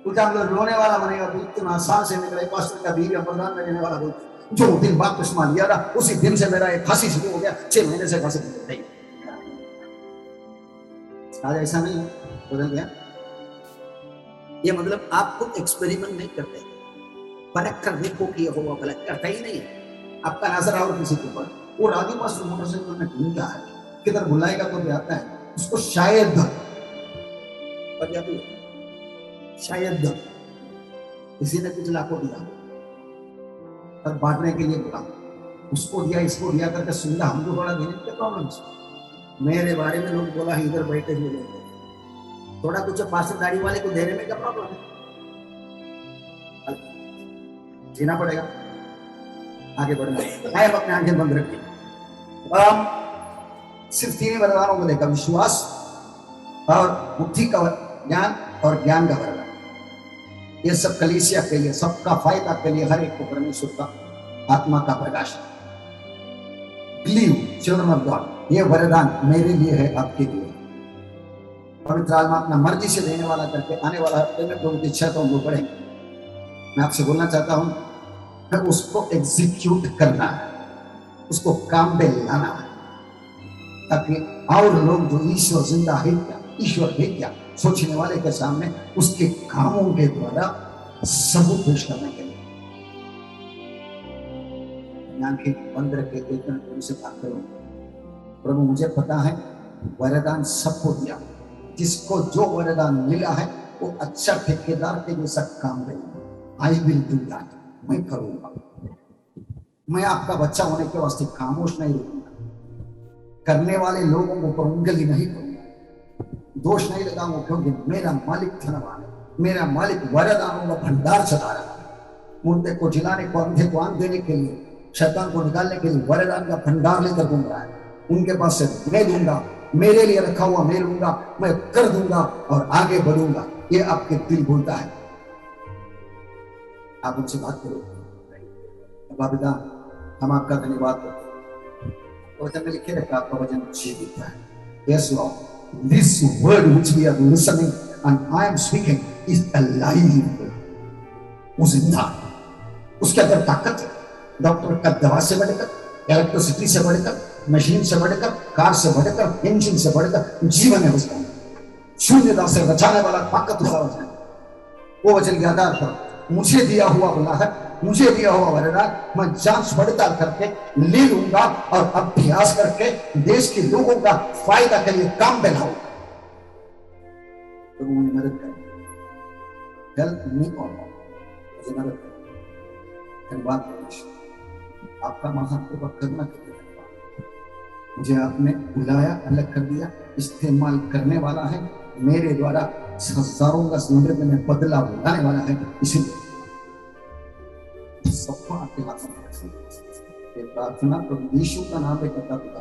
उल्टा हम लोग रोने वाला बनेगा, इतना आसान से निकले पास्टर का बीवी प्रधान में रहने वाला बोलते जो दिन बपतिस्मा लिया था उसी दिन से मेरा एक फांसी शुरू हो गया, 6 महीने से फांसी नहीं। आज ऐसा नहीं है, बदल गया। ये मतलब आप खुद एक्सपेरिमेंट नहीं करते, परख कर देखो कि यहोवा भला करता ही नहीं है। आपका नजर और किसी के ऊपर, वो राधी पास्टर मोटरसाइकिल में ढूंढता है, किधर बुलाएगा तो भी आता है, उसको शायद किसी ने कुछ लाखों दिया और बांटने के लिए बोला, उसको दिया इसको दिया करके सुविधा हमको बड़ा देने की प्रॉब्लम है। मेरे बारे में लोग बोला इधर बैठे हुए लोग, थोड़ा कुछ पास्टर दाढ़ी वाले को देने में क्या प्रॉब्लम है, जीना पड़ेगा, आगे बढ़ना है। अपने आंखें बंद रखिए। सिर्फ 3 वरदानों को देखा, विश्वास और मुक्ति का ज्ञान और ज्ञान का वरदान। ये सब कलीसिया के लिए, सबका फायदा के लिए, हर एक को परमेश्वर का आत्मा का प्रकाश। बिलीव चिल्ड्रन ऑफ गॉड, ये वरदान मेरे लिए है, आपके लिए। पवित्र आत्मा अपना मर्जी से देने वाला करके आने वाला हफ्ते में प्रभु की इच्छा तो हम लोग पढ़ेंगे। मैं आपसे बोलना चाहता हूं कि उसको एग्जीक्यूट करना है, उसको काम पे लाना है, ताकि और लोग जो ईश्वर जिंदा है क्या, ईश्वर है क्या सोचने वाले के सामने उसके कामों के द्वारा सबूत पेश करने के लिए। आंखें बंद रखे एक मिनट प्रभु से बात करो। प्रभु मुझे पता है वरदान सबको दिया, जिसको जो वरदान मिला है वो अच्छा ठेकेदार के जैसा काम करेगा। आई विल डू दैट, मैं करूंगा। मैं आपका बच्चा होने के वास्ते खामोश नहीं रहूंगा, करने वाले लोगों को पर उंगली नहीं करूंगा, दोष नहीं लगाऊंगा, क्योंकि मेरा मालिक धनवान है, मेरा मालिक वरदानों का भंडार चला रहा है। मुर्दे को जिलाने को, अंधे को आंख देने के लिए, शैतान को निकालने के लिए वरदान का भंडार लेकर घूम रहा है। उनके पास से मैं दूंगा, मेरे लिए रखा हुआ मैं लूंगा, मैं कर दूंगा और आगे बढ़ूंगा। ये आपके दिल बोलता है। आप उनसे बात करो। पिता, हम आपका धन्यवाद करते हैं। वचन में लिखे रहता है आपका वचन जीवित है। Yes Lord, this word which we are listening and I am speaking is alive. वो जिंदा है, उसके अंदर ताकत है। डॉक्टर का दवा से बढ़कर, इलेक्ट्रिसिटी से बढ़कर, मशीन से बढ़कर, कार से बढ़कर, इंजन से बढ़कर जीवन है उसका। शून्यता से बचाने वाला ताकत उसका वचन है। वो वचन के आधार पर मुझे दिया हुआ बोला है, मुझे दिया हुआ वरदान मैं जांच पड़ताल करके ले लूंगा और अभ्यास करके देश के लोगों का फायदा के लिए काम पे लाऊंगा। तो मुझे मदद करें, हेल्प मी ऑल, मुझे मदद करें। धन्यवाद आपका, महाकृपा करना के लिए धन्यवाद। मुझे आपने बुलाया, अलग कर दिया, इस्तेमाल करने वाला है, मेरे द्वारा हजारों का जिंदगी में बदलाव लाने वाला है। इसीलिए सबको आपके हाथ में रखिए। प्रार्थना प्रभु यीशु का नाम पे करता पिता।